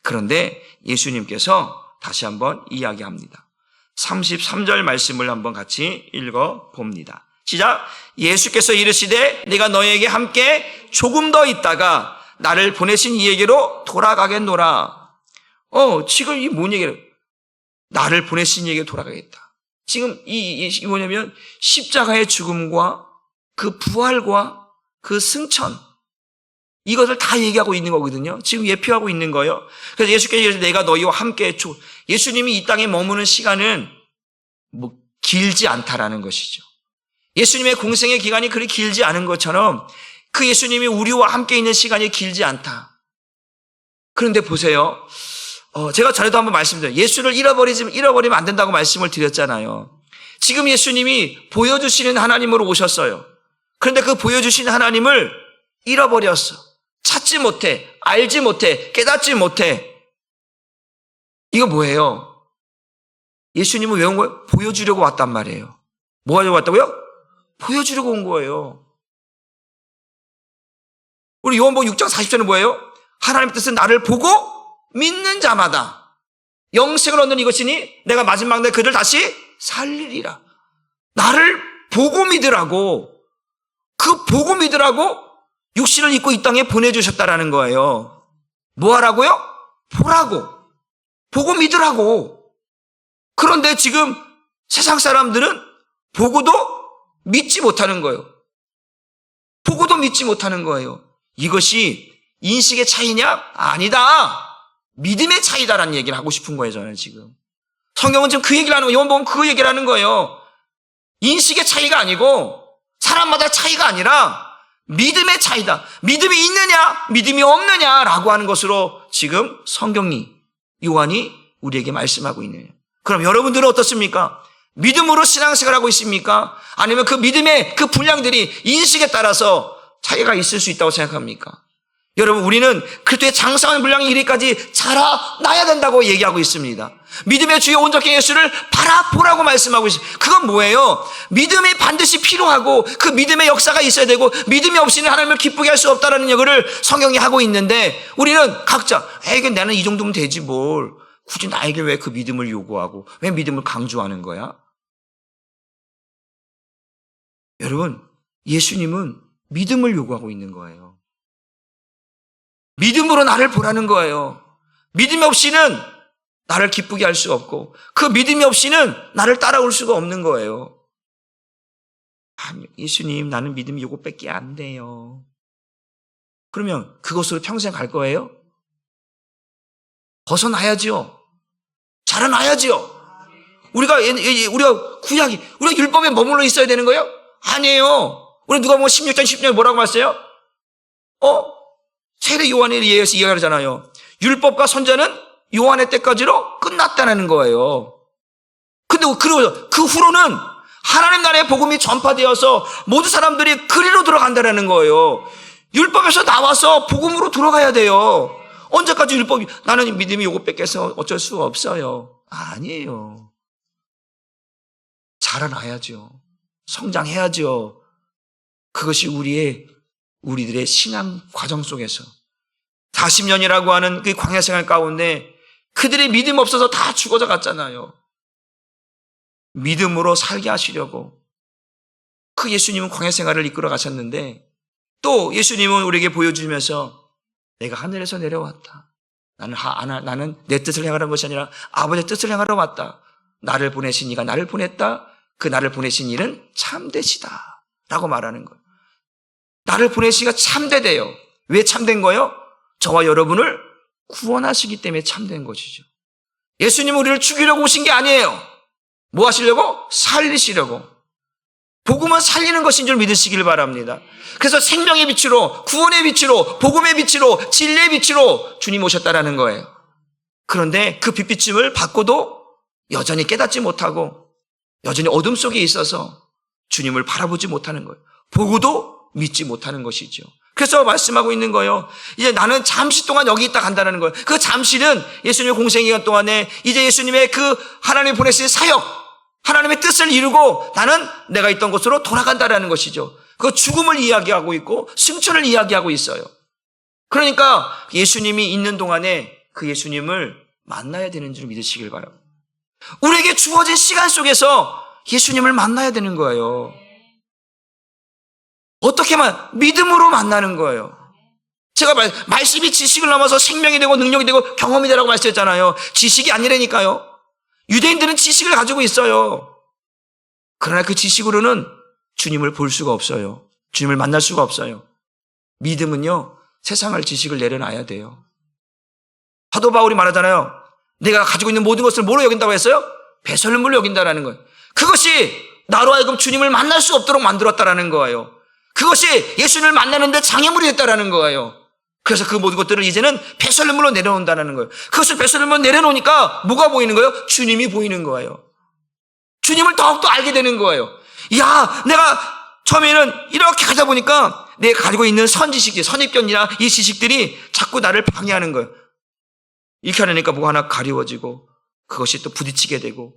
그런데 예수님께서 다시 한번 이야기합니다. 33절 말씀을 한번 같이 읽어봅니다. 시작. 예수께서 이르시되 내가 너에게 함께 조금 더 있다가 나를 보내신 이에게로 돌아가겠노라. 지금 이 뭔 얘기예요? 나를 보내신 이에게 돌아가겠다. 지금 이 뭐냐면 십자가의 죽음과 그 부활과 그 승천 이것을 다 얘기하고 있는 거거든요. 지금 예표하고 있는 거예요. 그래서 예수께서 내가 너희와 함께 예수님이 이 땅에 머무는 시간은 길지 않다라는 것이죠. 예수님의 공생의 기간이 그리 길지 않은 것처럼 그 예수님이 우리와 함께 있는 시간이 길지 않다. 그런데 보세요. 제가 전에도 한번 말씀드렸어요. 예수를 잃어버리면 안 된다고 말씀을 드렸잖아요. 지금 예수님이 보여주시는 하나님으로 오셨어요. 그런데 그 보여주신 하나님을 잃어버렸어. 찾지 못해, 알지 못해, 깨닫지 못해. 이거 뭐예요? 예수님은 왜 온 거예요? 보여주려고 왔단 말이에요. 뭐 하려고 왔다고요? 보여주려고 온 거예요. 우리 요한복음 6장 40절은 뭐예요? 하나님의 뜻은 나를 보고 믿는 자마다 영생을 얻는 이것이니 내가 마지막 날 그들 다시 살리리라. 나를 보고 믿으라고, 그 보고 믿으라고 육신을 입고 이 땅에 보내주셨다라는 거예요. 뭐 하라고요? 보라고. 보고 믿으라고. 그런데 지금 세상 사람들은 보고도 믿지 못하는 거예요. 보고도 믿지 못하는 거예요. 이것이 인식의 차이냐? 아니다. 믿음의 차이다라는 얘기를 하고 싶은 거예요, 저는 지금. 성경은 지금 그 얘기를 하는 거예요. 요한복음 그 얘기를 하는 거예요. 인식의 차이가 아니고 사람마다 차이가 아니라 믿음의 차이다. 믿음이 있느냐, 믿음이 없느냐라고 하는 것으로 지금 성경이 요한이 우리에게 말씀하고 있네요. 그럼 여러분들은 어떻습니까? 믿음으로 신앙생활을 하고 있습니까? 아니면 그 믿음의 그 분량들이 인식에 따라서 차이가 있을 수 있다고 생각합니까? 여러분, 우리는 그리스도의 장성한 분량이 이르기까지 자라나야 된다고 얘기하고 있습니다. 믿음의 주여 온전케 예수를 바라보라고 말씀하고 있습니다. 그건 뭐예요? 믿음이 반드시 필요하고 그 믿음의 역사가 있어야 되고 믿음이 없이는 하나님을 기쁘게 할 수 없다는 얘기를 성경이 하고 있는데 우리는 각자 에이, 나는 이 정도면 되지 뭘. 굳이 나에게 왜 그 믿음을 요구하고 왜 믿음을 강조하는 거야? 여러분, 예수님은 믿음을 요구하고 있는 거예요. 믿음으로 나를 보라는 거예요. 믿음이 없이는 나를 기쁘게 할 수가 없고 그 믿음이 없이는 나를 따라올 수가 없는 거예요. 예수님, 나는 믿음이 요것밖에 안 돼요. 그러면 그것으로 평생 갈 거예요? 벗어나야지요. 자라나야지요. 우리가 구약이, 우리가 율법에 머물러 있어야 되는 거예요? 아니에요. 우리 누가 보면 16장 10절에 뭐라고 말했어요? 세례 요한에 의해서 이야기하잖아요. 율법과 선자는 요한의 때까지로 끝났다는 거예요. 근데 그 후로는 하나님 나라의 복음이 전파되어서 모든 사람들이 그리로 들어간다는 거예요. 율법에서 나와서 복음으로 들어가야 돼요. 언제까지 율법이, 나는 믿음이 요것 뺏겨서 어쩔 수가 없어요. 아니에요. 자라나야죠. 성장해야죠. 그것이 우리들의 신앙 과정 속에서 40년이라고 하는 그 광야 생활 가운데 그들의 믿음 없어서 다 죽어져 갔잖아요. 믿음으로 살게 하시려고 그 예수님은 광야 생활을 이끌어 가셨는데 또 예수님은 우리에게 보여주면서 내가 하늘에서 내려왔다. 나는 내 뜻을 행하는 것이 아니라 아버지의 뜻을 행하러 왔다. 나를 보내신 이가 나를 보냈다. 그 나를 보내신 이는 참되시다. 라고 말하는 거예요. 나를 보내신 이가 참되대요. 왜 참된 거예요? 저와 여러분을 구원하시기 때문에 참된 것이죠. 예수님은 우리를 죽이려고 오신 게 아니에요. 뭐 하시려고? 살리시려고. 복음은 살리는 것인 줄 믿으시길 바랍니다. 그래서 생명의 빛으로, 구원의 빛으로, 복음의 빛으로, 진리의 빛으로 주님 오셨다라는 거예요. 그런데 그 빛비침을 받고도 여전히 깨닫지 못하고 여전히 어둠 속에 있어서 주님을 바라보지 못하는 거예요. 보고도 믿지 못하는 것이죠. 그래서 말씀하고 있는 거예요. 이제 나는 잠시 동안 여기 있다 간다는 거예요. 그 잠시는 예수님의 공생기간 동안에 이제 예수님의 그 하나님이 보내신 사역, 하나님의 뜻을 이루고 나는 내가 있던 곳으로 돌아간다라는 것이죠. 그 죽음을 이야기하고 있고 승천을 이야기하고 있어요. 그러니까 예수님이 있는 동안에 그 예수님을 만나야 되는 줄 믿으시길 바랍니다. 우리에게 주어진 시간 속에서 예수님을 만나야 되는 거예요. 어떻게만? 믿음으로 만나는 거예요. 제가 말씀이 지식을 넘어서 생명이 되고 능력이 되고 경험이 되라고 말씀했잖아요. 지식이 아니라니까요. 유대인들은 지식을 가지고 있어요. 그러나 그 지식으로는 주님을 볼 수가 없어요. 주님을 만날 수가 없어요. 믿음은요, 세상을 지식을 내려놔야 돼요. 사도 바울이 말하잖아요. 내가 가지고 있는 모든 것을 뭐로 여긴다고 했어요? 배설물로 여긴다라는 거예요. 그것이 나로 하여금 주님을 만날 수 없도록 만들었다라는 거예요. 그것이 예수님을 만나는데 장애물이 됐다라는 거예요. 그래서 그 모든 것들을 이제는 배설물로 내려놓는다는 거예요. 그것을 배설물로 내려놓으니까 뭐가 보이는 거예요? 주님이 보이는 거예요. 주님을 더욱더 알게 되는 거예요. 야, 내가 처음에는 이렇게 가다 보니까 내가 가지고 있는 선지식, 선입견이나 이 지식들이 자꾸 나를 방해하는 거예요. 이렇게 하니까 뭐가 하나 가리워지고 그것이 또 부딪히게 되고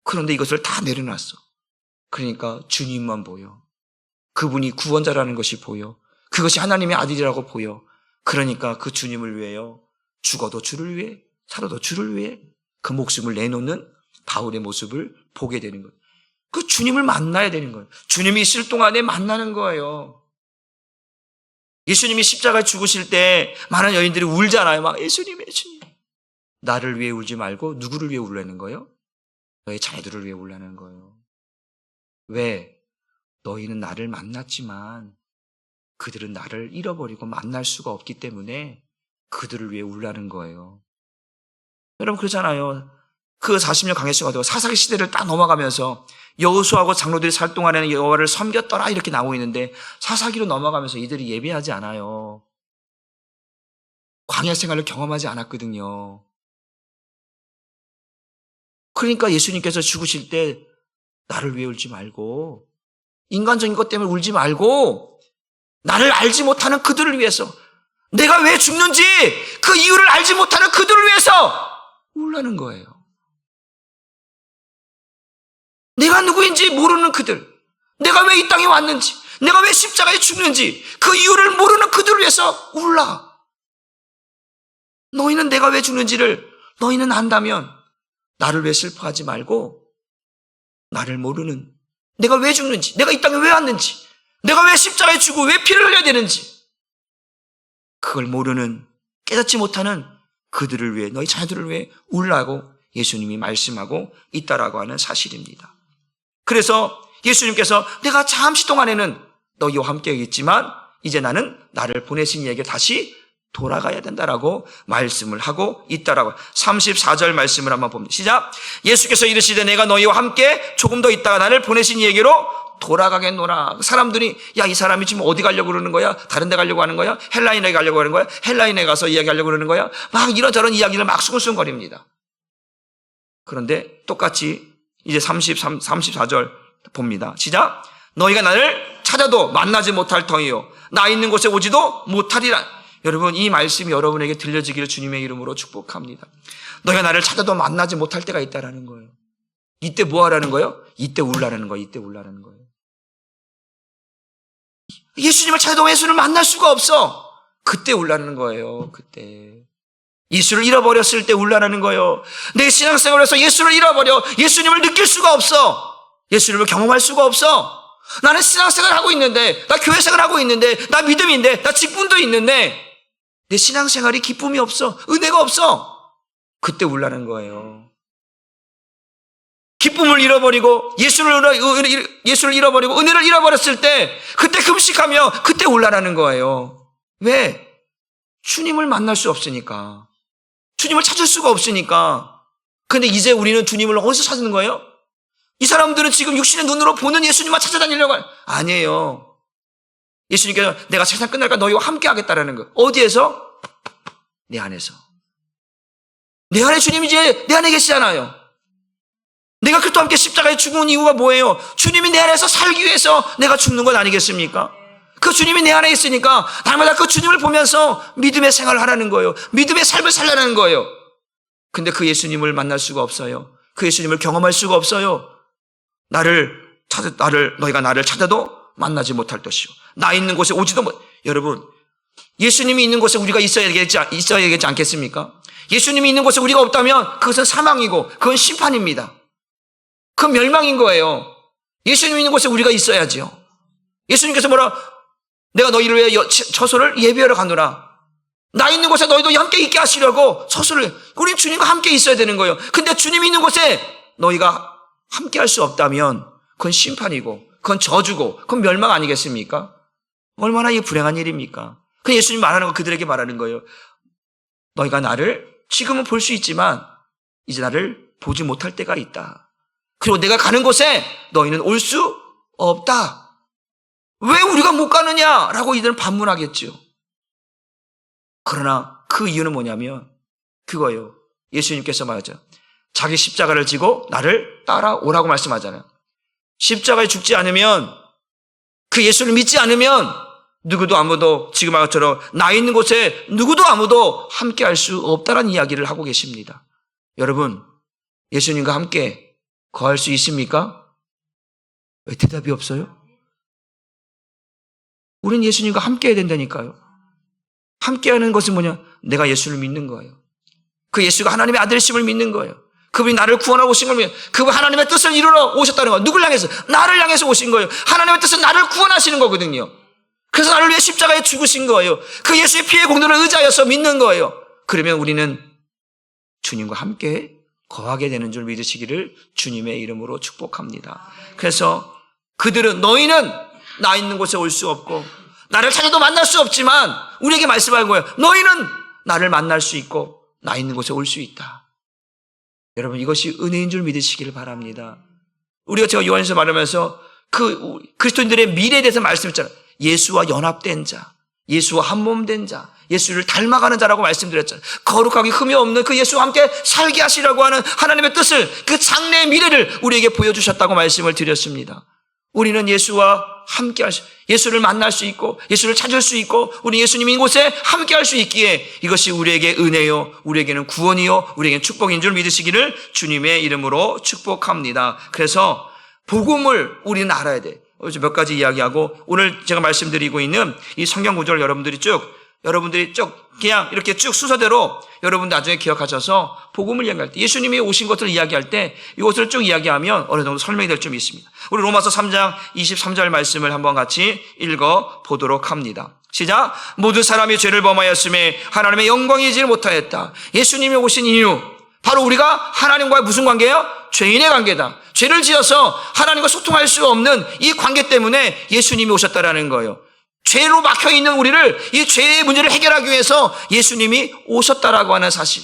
그런데 이것을 다 내려놨어. 그러니까 주님만 보여. 그분이 구원자라는 것이 보여. 그것이 하나님의 아들이라고 보여. 그러니까 그 주님을 위해요. 죽어도 주를 위해, 살아도 주를 위해 그 목숨을 내놓는 바울의 모습을 보게 되는 거예요. 그 주님을 만나야 되는 거예요. 주님이 있을 동안에 만나는 거예요. 예수님이 십자가에 죽으실 때 많은 여인들이 울잖아요. 막 예수님, 예수님. 나를 위해 울지 말고 누구를 위해 울라는 거예요? 너의 자녀들을 위해 울라는 거예요. 왜? 너희는 나를 만났지만 그들은 나를 잃어버리고 만날 수가 없기 때문에 그들을 위해 울라는 거예요. 여러분 그러잖아요. 그 40년 강해시가 되고 사사기 시대를 딱 넘어가면서 여호수아하고 장로들이 살 동안에는 여호와를 섬겼더라 이렇게 나오고 있는데 사사기로 넘어가면서 이들이 예배하지 않아요. 광야 생활을 경험하지 않았거든요. 그러니까 예수님께서 죽으실 때 나를 위해 울지 말고 인간적인 것 때문에 울지 말고 나를 알지 못하는 그들을 위해서 내가 왜 죽는지 그 이유를 알지 못하는 그들을 위해서 울라는 거예요. 내가 누구인지 모르는 그들, 내가 왜 이 땅에 왔는지, 내가 왜 십자가에 죽는지 그 이유를 모르는 그들을 위해서 울라. 너희는 내가 왜 죽는지를 너희는 안다면 나를 왜 슬퍼하지 말고 나를 모르는 내가 왜 죽는지, 내가 이 땅에 왜 왔는지, 내가 왜 십자가에 죽고 왜 피를 흘려야 되는지 그걸 모르는, 깨닫지 못하는 그들을 위해, 너희 자녀들을 위해 울라고 예수님이 말씀하고 있다라고 하는 사실입니다. 그래서 예수님께서 내가 잠시 동안에는 너희와 함께 있지만 이제 나는 나를 보내신 이에게 다시 돌아가야 된다라고 말씀을 하고 있다라고. 34절 말씀을 한번 봅니다. 시작. 예수께서 이르시되 내가 너희와 함께 조금 더 있다가 나를 보내신 이에게로 돌아가겠노라. 사람들이 야, 이 사람이 지금 어디 가려고 그러는 거야? 다른 데 가려고 하는 거야? 헬라인에 가려고 하는 거야? 헬라인에 가서 이야기하려고 그러는 거야? 막 이런저런 이야기를 막 수근수근거립니다. 그런데 똑같이 이제 34절 봅니다. 시작. 너희가 나를 찾아도 만나지 못할 터이요 나 있는 곳에 오지도 못하리라. 여러분 이 말씀이 여러분에게 들려지기를 주님의 이름으로 축복합니다. 너희가 나를 찾아도 만나지 못할 때가 있다라는 거예요. 이때 뭐 하라는 거예요? 이때 울라라는 거예요. 이때 울라라는 거예요. 예수님을 찾아도 예수를 만날 수가 없어. 그때 울라는 거예요. 그때. 예수를 잃어버렸을 때 울라라는 거예요. 내 신앙생활에서 예수를 잃어버려 예수님을 느낄 수가 없어. 예수님을 경험할 수가 없어. 나는 신앙생활을 하고 있는데, 나 교회생활을 하고 있는데, 나 믿음인데, 나 직분도 있는데 내 신앙생활이 기쁨이 없어. 은혜가 없어. 그때 울라는 거예요. 기쁨을 잃어버리고 예수를 잃어버리고 은혜를 잃어버렸을 때 그때 금식하며 그때 울라라는 거예요. 왜? 주님을 만날 수 없으니까. 주님을 찾을 수가 없으니까. 그런데 이제 우리는 주님을 어디서 찾는 거예요? 이 사람들은 지금 육신의 눈으로 보는 예수님만 찾아다니려고 아니에요. 예수님께서 내가 세상 끝날까 너희와 함께 하겠다라는 거. 어디에서? 내 안에서. 내 안에 주님이 이제 내 안에 계시잖아요. 내가 그리스도와 함께 십자가에 죽은 이유가 뭐예요? 주님이 내 안에서 살기 위해서 내가 죽는 건 아니겠습니까? 그 주님이 내 안에 있으니까 날마다 그 주님을 보면서 믿음의 생활을 하라는 거예요. 믿음의 삶을 살라는 거예요. 근데 그 예수님을 만날 수가 없어요. 그 예수님을 경험할 수가 없어요. 너희가 나를 찾아도 만나지 못할 것이요 나 있는 곳에 오지도 못. 여러분 예수님이 있는 곳에 우리가 있어야 되지 않겠습니까? 예수님이 있는 곳에 우리가 없다면 그것은 사망이고 그건 심판입니다. 그건 멸망인 거예요. 예수님이 있는 곳에 우리가 있어야지요. 예수님께서 내가 너희를 위해 처소를 예비하러 가노라. 나 있는 곳에 너희도 함께 있게 하시려고 처소를. 우리 주님과 함께 있어야 되는 거예요. 근데 주님이 있는 곳에 너희가 함께 할 수 없다면 그건 심판이고 그건 저주고 그건 멸망 아니겠습니까? 얼마나 이 불행한 일입니까? 그 예수님 말하는 거 그들에게 말하는 거예요. 너희가 나를 지금은 볼 수 있지만 이제 나를 보지 못할 때가 있다. 그리고 내가 가는 곳에 너희는 올 수 없다. 왜 우리가 못 가느냐라고 이들은 반문하겠죠. 그러나 그 이유는 뭐냐면 그거예요. 예수님께서 말하죠. 자기 십자가를 지고 나를 따라오라고 말씀하잖아요. 십자가에 죽지 않으면, 그 예수를 믿지 않으면 누구도 아무도 지금 한 것처럼 나 있는 곳에 누구도 아무도 함께 할 수 없다는 이야기를 하고 계십니다. 여러분 예수님과 함께 거할 수 있습니까? 왜 대답이 없어요? 우린 예수님과 함께 해야 된다니까요. 함께하는 것은 뭐냐? 내가 예수를 믿는 거예요. 그 예수가 하나님의 아들이심을 믿는 거예요. 그분이 나를 구원하고 오신 걸 믿어요. 그분 하나님의 뜻을 이루러 오셨다는 거예요. 누굴 향해서? 나를 향해서 오신 거예요. 하나님의 뜻은 나를 구원하시는 거거든요. 그래서 나를 위해 십자가에 죽으신 거예요. 그 예수의 피의 공로를 의지하여서 믿는 거예요. 그러면 우리는 주님과 함께 거하게 되는 줄 믿으시기를 주님의 이름으로 축복합니다. 그래서 그들은 너희는 나 있는 곳에 올 수 없고 나를 찾아도 만날 수 없지만 우리에게 말씀하는 거예요. 너희는 나를 만날 수 있고 나 있는 곳에 올 수 있다. 여러분 이것이 은혜인 줄 믿으시기를 바랍니다. 우리가 제가 요한에서 말하면서 그 그리스도인들의 미래에 대해서 말씀했잖아요. 예수와 연합된 자, 예수와 한몸된 자, 예수를 닮아가는 자라고 말씀드렸잖아요. 거룩하게 흠이 없는 그 예수와 함께 살게 하시라고 하는 하나님의 뜻을, 그 장래의 미래를 우리에게 보여주셨다고 말씀을 드렸습니다. 우리는 예수와 함께 예수를 만날 수 있고 예수를 찾을 수 있고 우리 예수님이 이곳에 함께 할 수 있기에 이것이 우리에게 은혜요, 우리에게는 구원이요, 우리에게는 축복인 줄 믿으시기를 주님의 이름으로 축복합니다. 그래서 복음을 우리는 알아야 돼. 몇 가지 이야기하고 오늘 제가 말씀드리고 있는 이 성경 구절을 여러분들이 그냥 이렇게 쭉 순서대로 여러분 나중에 기억하셔서 복음을 이야기할 때 예수님이 오신 것을 이야기할 때 이것을 쭉 이야기하면 어느 정도 설명이 될 점이 있습니다. 우리 로마서 3장 23절 말씀을 한번 같이 읽어 보도록 합니다. 시작. 모든 사람이 죄를 범하였음에 하나님의 영광이지 못하였다. 예수님이 오신 이유 바로 우리가 하나님과의 무슨 관계예요? 죄인의 관계다. 죄를 지어서 하나님과 소통할 수 없는 이 관계 때문에 예수님이 오셨다라는 거예요. 죄로 막혀있는 우리를 이 죄의 문제를 해결하기 위해서 예수님이 오셨다라고 하는 사실.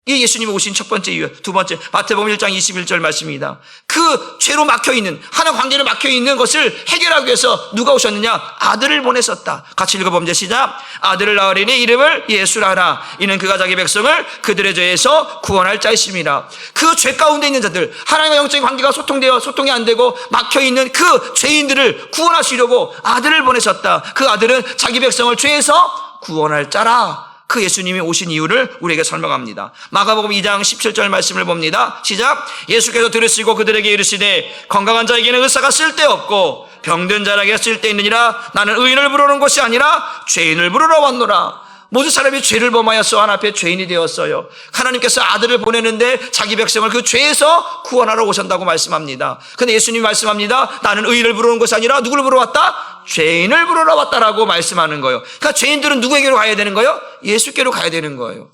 이게 예수님이 오신 첫 번째 이유. 두 번째, 마태복음 1장 21절 말씀입니다. 그 죄로 막혀있는, 하나님 관계로 막혀있는 것을 해결하기 위해서 누가 오셨느냐? 아들을 보내셨다. 같이 읽어보면 시작. 아들을 낳으리니 이름을 예수라 하라. 이는 그가 자기 백성을 그들의 죄에서 구원할 자이심이라. 그 죄 가운데 있는 자들, 하나님과 영적인 관계가 소통이 안 되고 막혀있는 그 죄인들을 구원하시려고 아들을 보내셨다. 그 아들은 자기 백성을 죄에서 구원할 자라. 그 예수님이 오신 이유를 우리에게 설명합니다. 마가복음 2장 17절 말씀을 봅니다. 시작. 예수께서 들으시고 그들에게 이르시되 건강한 자에게는 의사가 쓸데없고 병든 자에게 쓸데있느니라. 나는 의인을 부르는 것이 아니라 죄인을 부르러 왔노라. 모든 사람이 죄를 범하여서 하나님 앞에 죄인이 되었어요. 하나님께서 아들을 보내는데 자기 백성을 그 죄에서 구원하러 오신다고 말씀합니다. 근데 예수님이 말씀합니다. 나는 의인을 부르는 것이 아니라 누구를 부르러 왔다? 죄인을 부르러 왔다라고 말씀하는 거예요. 그러니까 죄인들은 누구에게로 가야 되는 거예요? 예수께로 가야 되는 거예요.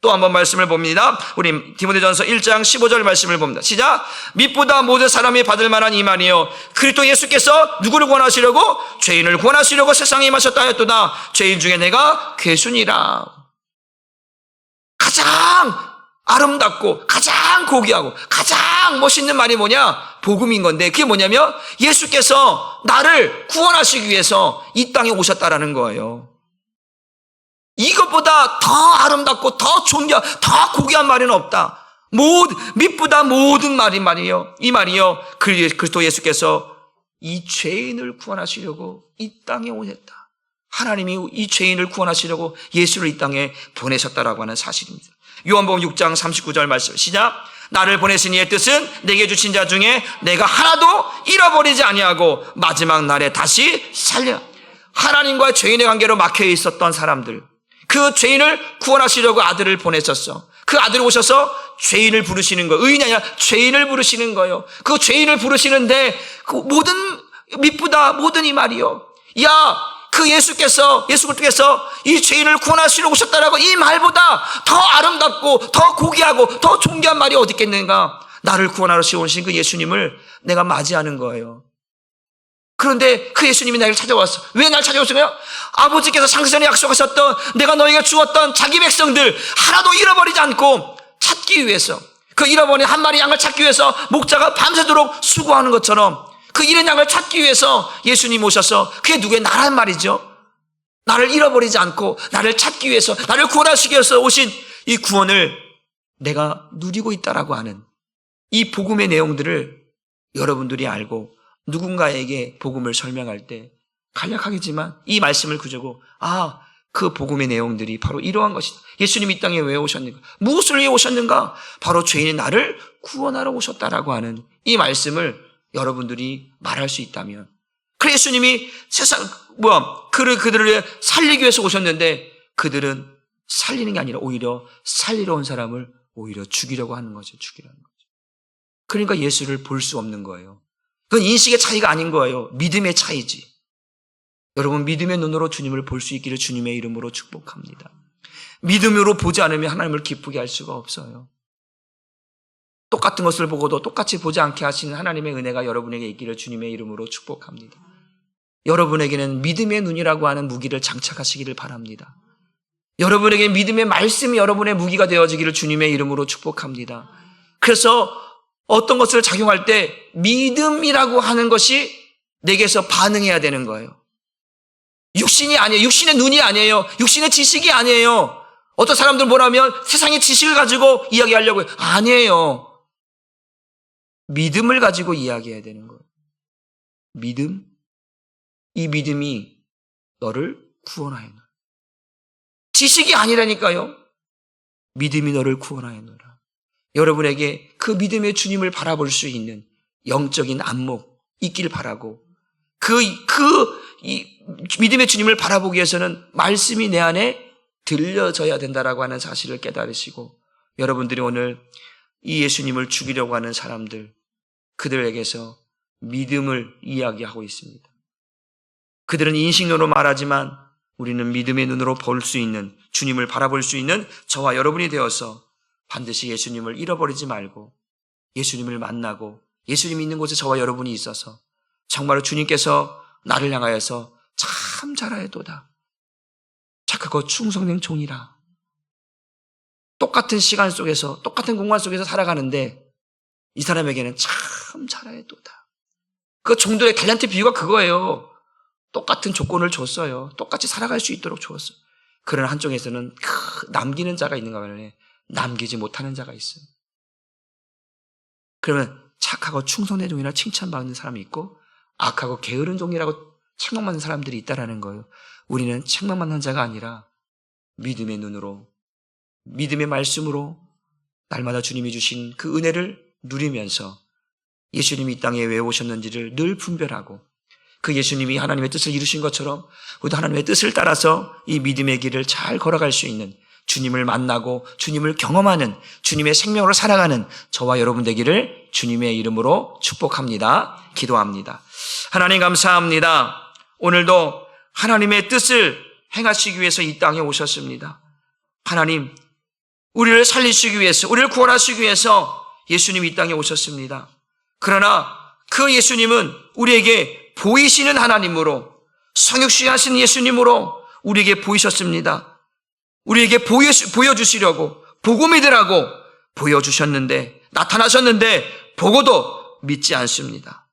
또 한번 말씀을 봅니다. 우리 디모데전서 1장 15절 말씀을 봅니다. 시작. mit보다 모든 사람이 받을 만한 이만이요 그리스도 예수께서 누구를 구원하시려고? 죄인을 구원하시려고 세상에 임하셨다 하였도다. 죄인 중에 내가 괴순이라. 가장 아름답고 가장 고귀하고 가장 멋있는 말이 뭐냐? 복음인 건데 그게 뭐냐면 예수께서 나를 구원하시기 위해서 이 땅에 오셨다라는 거예요. 이것보다 더 아름답고 더 존귀하고 더 고귀한 말은 없다. mit보다 모든 말이요. 이 말이요. 그리스도 예수께서 이 죄인을 구원하시려고 이 땅에 오셨다. 하나님이 이 죄인을 구원하시려고 예수를 이 땅에 보내셨다라고 하는 사실입니다. 요한복음 6장 39절 말씀 시작. 나를 보내신 이의 뜻은 내게 주신 자 중에 내가 하나도 잃어버리지 아니하고 마지막 날에 다시 살려. 하나님과 죄인의 관계로 막혀 있었던 사람들, 그 죄인을 구원하시려고 아들을 보내셨어. 그 아들이 오셔서 죄인을 부르시는 거예요. 의인이 아니라 죄인을 부르시는 거예요. 그 죄인을 부르시는데 그 모든 mit보다 모든 이 말이요. 그 예수 그리스도께서 이 죄인을 구원하시려고 오셨다라고 이 말보다 더 아름답고 더 고귀하고 더 존귀한 말이 어디 있겠는가? 나를 구원하러 오신 그 예수님을 내가 맞이하는 거예요. 그런데 그 예수님이 나를 찾아왔어. 왜 나를 찾아오셨어요? 아버지께서 창세전에 약속하셨던 내가 너에게 주었던 자기 백성들 하나도 잃어버리지 않고 찾기 위해서, 그 잃어버린 한 마리 양을 찾기 위해서 목자가 밤새도록 수고하는 것처럼 그 잃은 양을 찾기 위해서 예수님이 오셔서, 그게 누구의 나란 말이죠. 나를 잃어버리지 않고 나를 찾기 위해서, 나를 구원하시기 위해서 오신 이 구원을 내가 누리고 있다라고 하는 이 복음의 내용들을 여러분들이 알고 누군가에게 복음을 설명할 때 간략하겠지만 이 말씀을 구주고, 그 복음의 내용들이 바로 이러한 것이다. 예수님이 이 땅에 왜 오셨는가? 무엇을 위해 오셨는가? 바로 죄인의 나를 구원하러 오셨다라고 하는 이 말씀을 여러분들이 말할 수 있다면, 그래 예수님이 그들을 살리기 위해서 오셨는데 그들은 살리는 게 아니라 오히려 살리러 온 사람을 오히려 죽이려고 하는 거죠. 죽이라는 거죠. 그러니까 예수를 볼 수 없는 거예요. 그건 인식의 차이가 아닌 거예요. 믿음의 차이지. 여러분, 믿음의 눈으로 주님을 볼 수 있기를 주님의 이름으로 축복합니다. 믿음으로 보지 않으면 하나님을 기쁘게 할 수가 없어요. 똑같은 것을 보고도 똑같이 보지 않게 하시는 하나님의 은혜가 여러분에게 있기를 주님의 이름으로 축복합니다. 여러분에게는 믿음의 눈이라고 하는 무기를 장착하시기를 바랍니다. 여러분에게 믿음의 말씀이 여러분의 무기가 되어지기를 주님의 이름으로 축복합니다. 그래서 어떤 것을 작용할 때 믿음이라고 하는 것이 내게서 반응해야 되는 거예요. 육신이 아니에요. 육신의 눈이 아니에요. 육신의 지식이 아니에요. 어떤 사람들 뭐라면 세상의 지식을 가지고 이야기하려고 해요. 아니에요. 믿음을 가지고 이야기해야 되는 거예요. 믿음? 이 믿음이 너를 구원하였노라. 지식이 아니라니까요. 믿음이 너를 구원하였노라. 여러분에게 그 믿음의 주님을 바라볼 수 있는 영적인 안목 있길 바라고, 이 믿음의 주님을 바라보기 위해서는 말씀이 내 안에 들려져야 된다라고 하는 사실을 깨달으시고, 여러분들이 오늘 이 예수님을 죽이려고 하는 사람들, 그들에게서 믿음을 이야기하고 있습니다. 그들은 인식론으로 말하지만 우리는 믿음의 눈으로 볼 수 있는, 주님을 바라볼 수 있는 저와 여러분이 되어서 반드시 예수님을 잃어버리지 말고 예수님을 만나고 예수님이 있는 곳에 저와 여러분이 있어서 정말로 주님께서 나를 향하여서 참 잘하였도다, 착하고 충성된 종이라, 똑같은 시간 속에서 똑같은 공간 속에서 살아가는데 이 사람에게는 참 잘하였도다. 그 종들의 탤런트 비유가 그거예요. 똑같은 조건을 줬어요. 똑같이 살아갈 수 있도록 주었어요. 그러나 한쪽에서는 남기는 자가 있는가 하면 남기지 못하는 자가 있어요. 그러면 착하고 충성된 종이라 칭찬받는 사람이 있고 악하고 게으른 종이라고 책망받는 사람들이 있다라는 거예요. 우리는 책망받는 자가 아니라 믿음의 눈으로, 믿음의 말씀으로 날마다 주님이 주신 그 은혜를 누리면서 예수님이 이 땅에 왜 오셨는지를 늘 분별하고, 그 예수님이 하나님의 뜻을 이루신 것처럼 우리도 하나님의 뜻을 따라서 이 믿음의 길을 잘 걸어갈 수 있는, 주님을 만나고 주님을 경험하는, 주님의 생명으로 살아가는 저와 여러분 되기를 주님의 이름으로 축복합니다. 기도합니다. 하나님 감사합니다. 오늘도 하나님의 뜻을 행하시기 위해서 이 땅에 오셨습니다. 하나님, 우리를 살리시기 위해서, 우리를 구원하시기 위해서 예수님이 이 땅에 오셨습니다. 그러나 그 예수님은 우리에게 보이시는 하나님으로, 성육신하신 예수님으로 우리에게 보이셨습니다. 우리에게 보여주시려고, 보고 믿으라고 보여주셨는데, 나타나셨는데 보고도 믿지 않습니다.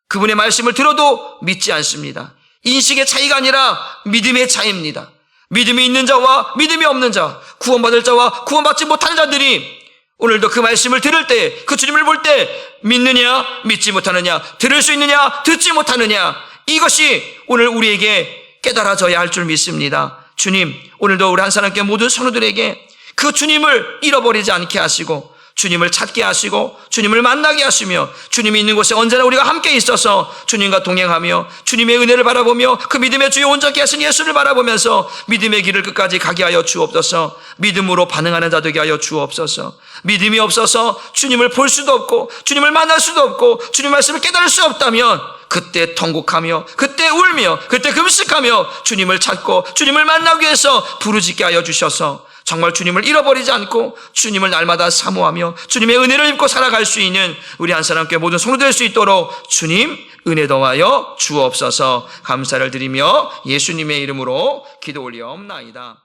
그분의 말씀을 들어도 믿지 않습니다. 인식의 차이가 아니라 믿음의 차이입니다. 믿음이 있는 자와 믿음이 없는 자, 구원받을 자와 구원받지 못하는 자들이 오늘도 그 말씀을 들을 때, 그 주님을 볼 때 믿느냐 믿지 못하느냐, 들을 수 있느냐 듣지 못하느냐, 이것이 오늘 우리에게 깨달아져야 할 줄 믿습니다. 주님, 오늘도 우리 한 사람께 모든 성도들에게 그 주님을 잃어버리지 않게 하시고 주님을 찾게 하시고 주님을 만나게 하시며, 주님이 있는 곳에 언제나 우리가 함께 있어서 주님과 동행하며 주님의 은혜를 바라보며 그 믿음의 주요 온전케 하신 예수를 바라보면서 믿음의 길을 끝까지 가게 하여 주옵소서. 믿음으로 반응하는 자 되게 하여 주옵소서. 믿음이 없어서 주님을 볼 수도 없고 주님을 만날 수도 없고 주님 말씀을 깨달을 수 없다면 그때 통곡하며 그때 울며 그때 금식하며 주님을 찾고 주님을 만나기 위해서 부르짖게 하여 주셔서 정말 주님을 잃어버리지 않고 주님을 날마다 사모하며 주님의 은혜를 입고 살아갈 수 있는 우리 한 사람께 모든 성도 될 수 있도록 주님 은혜 더하여 주옵소서. 감사를 드리며 예수님의 이름으로 기도 올리옵나이다.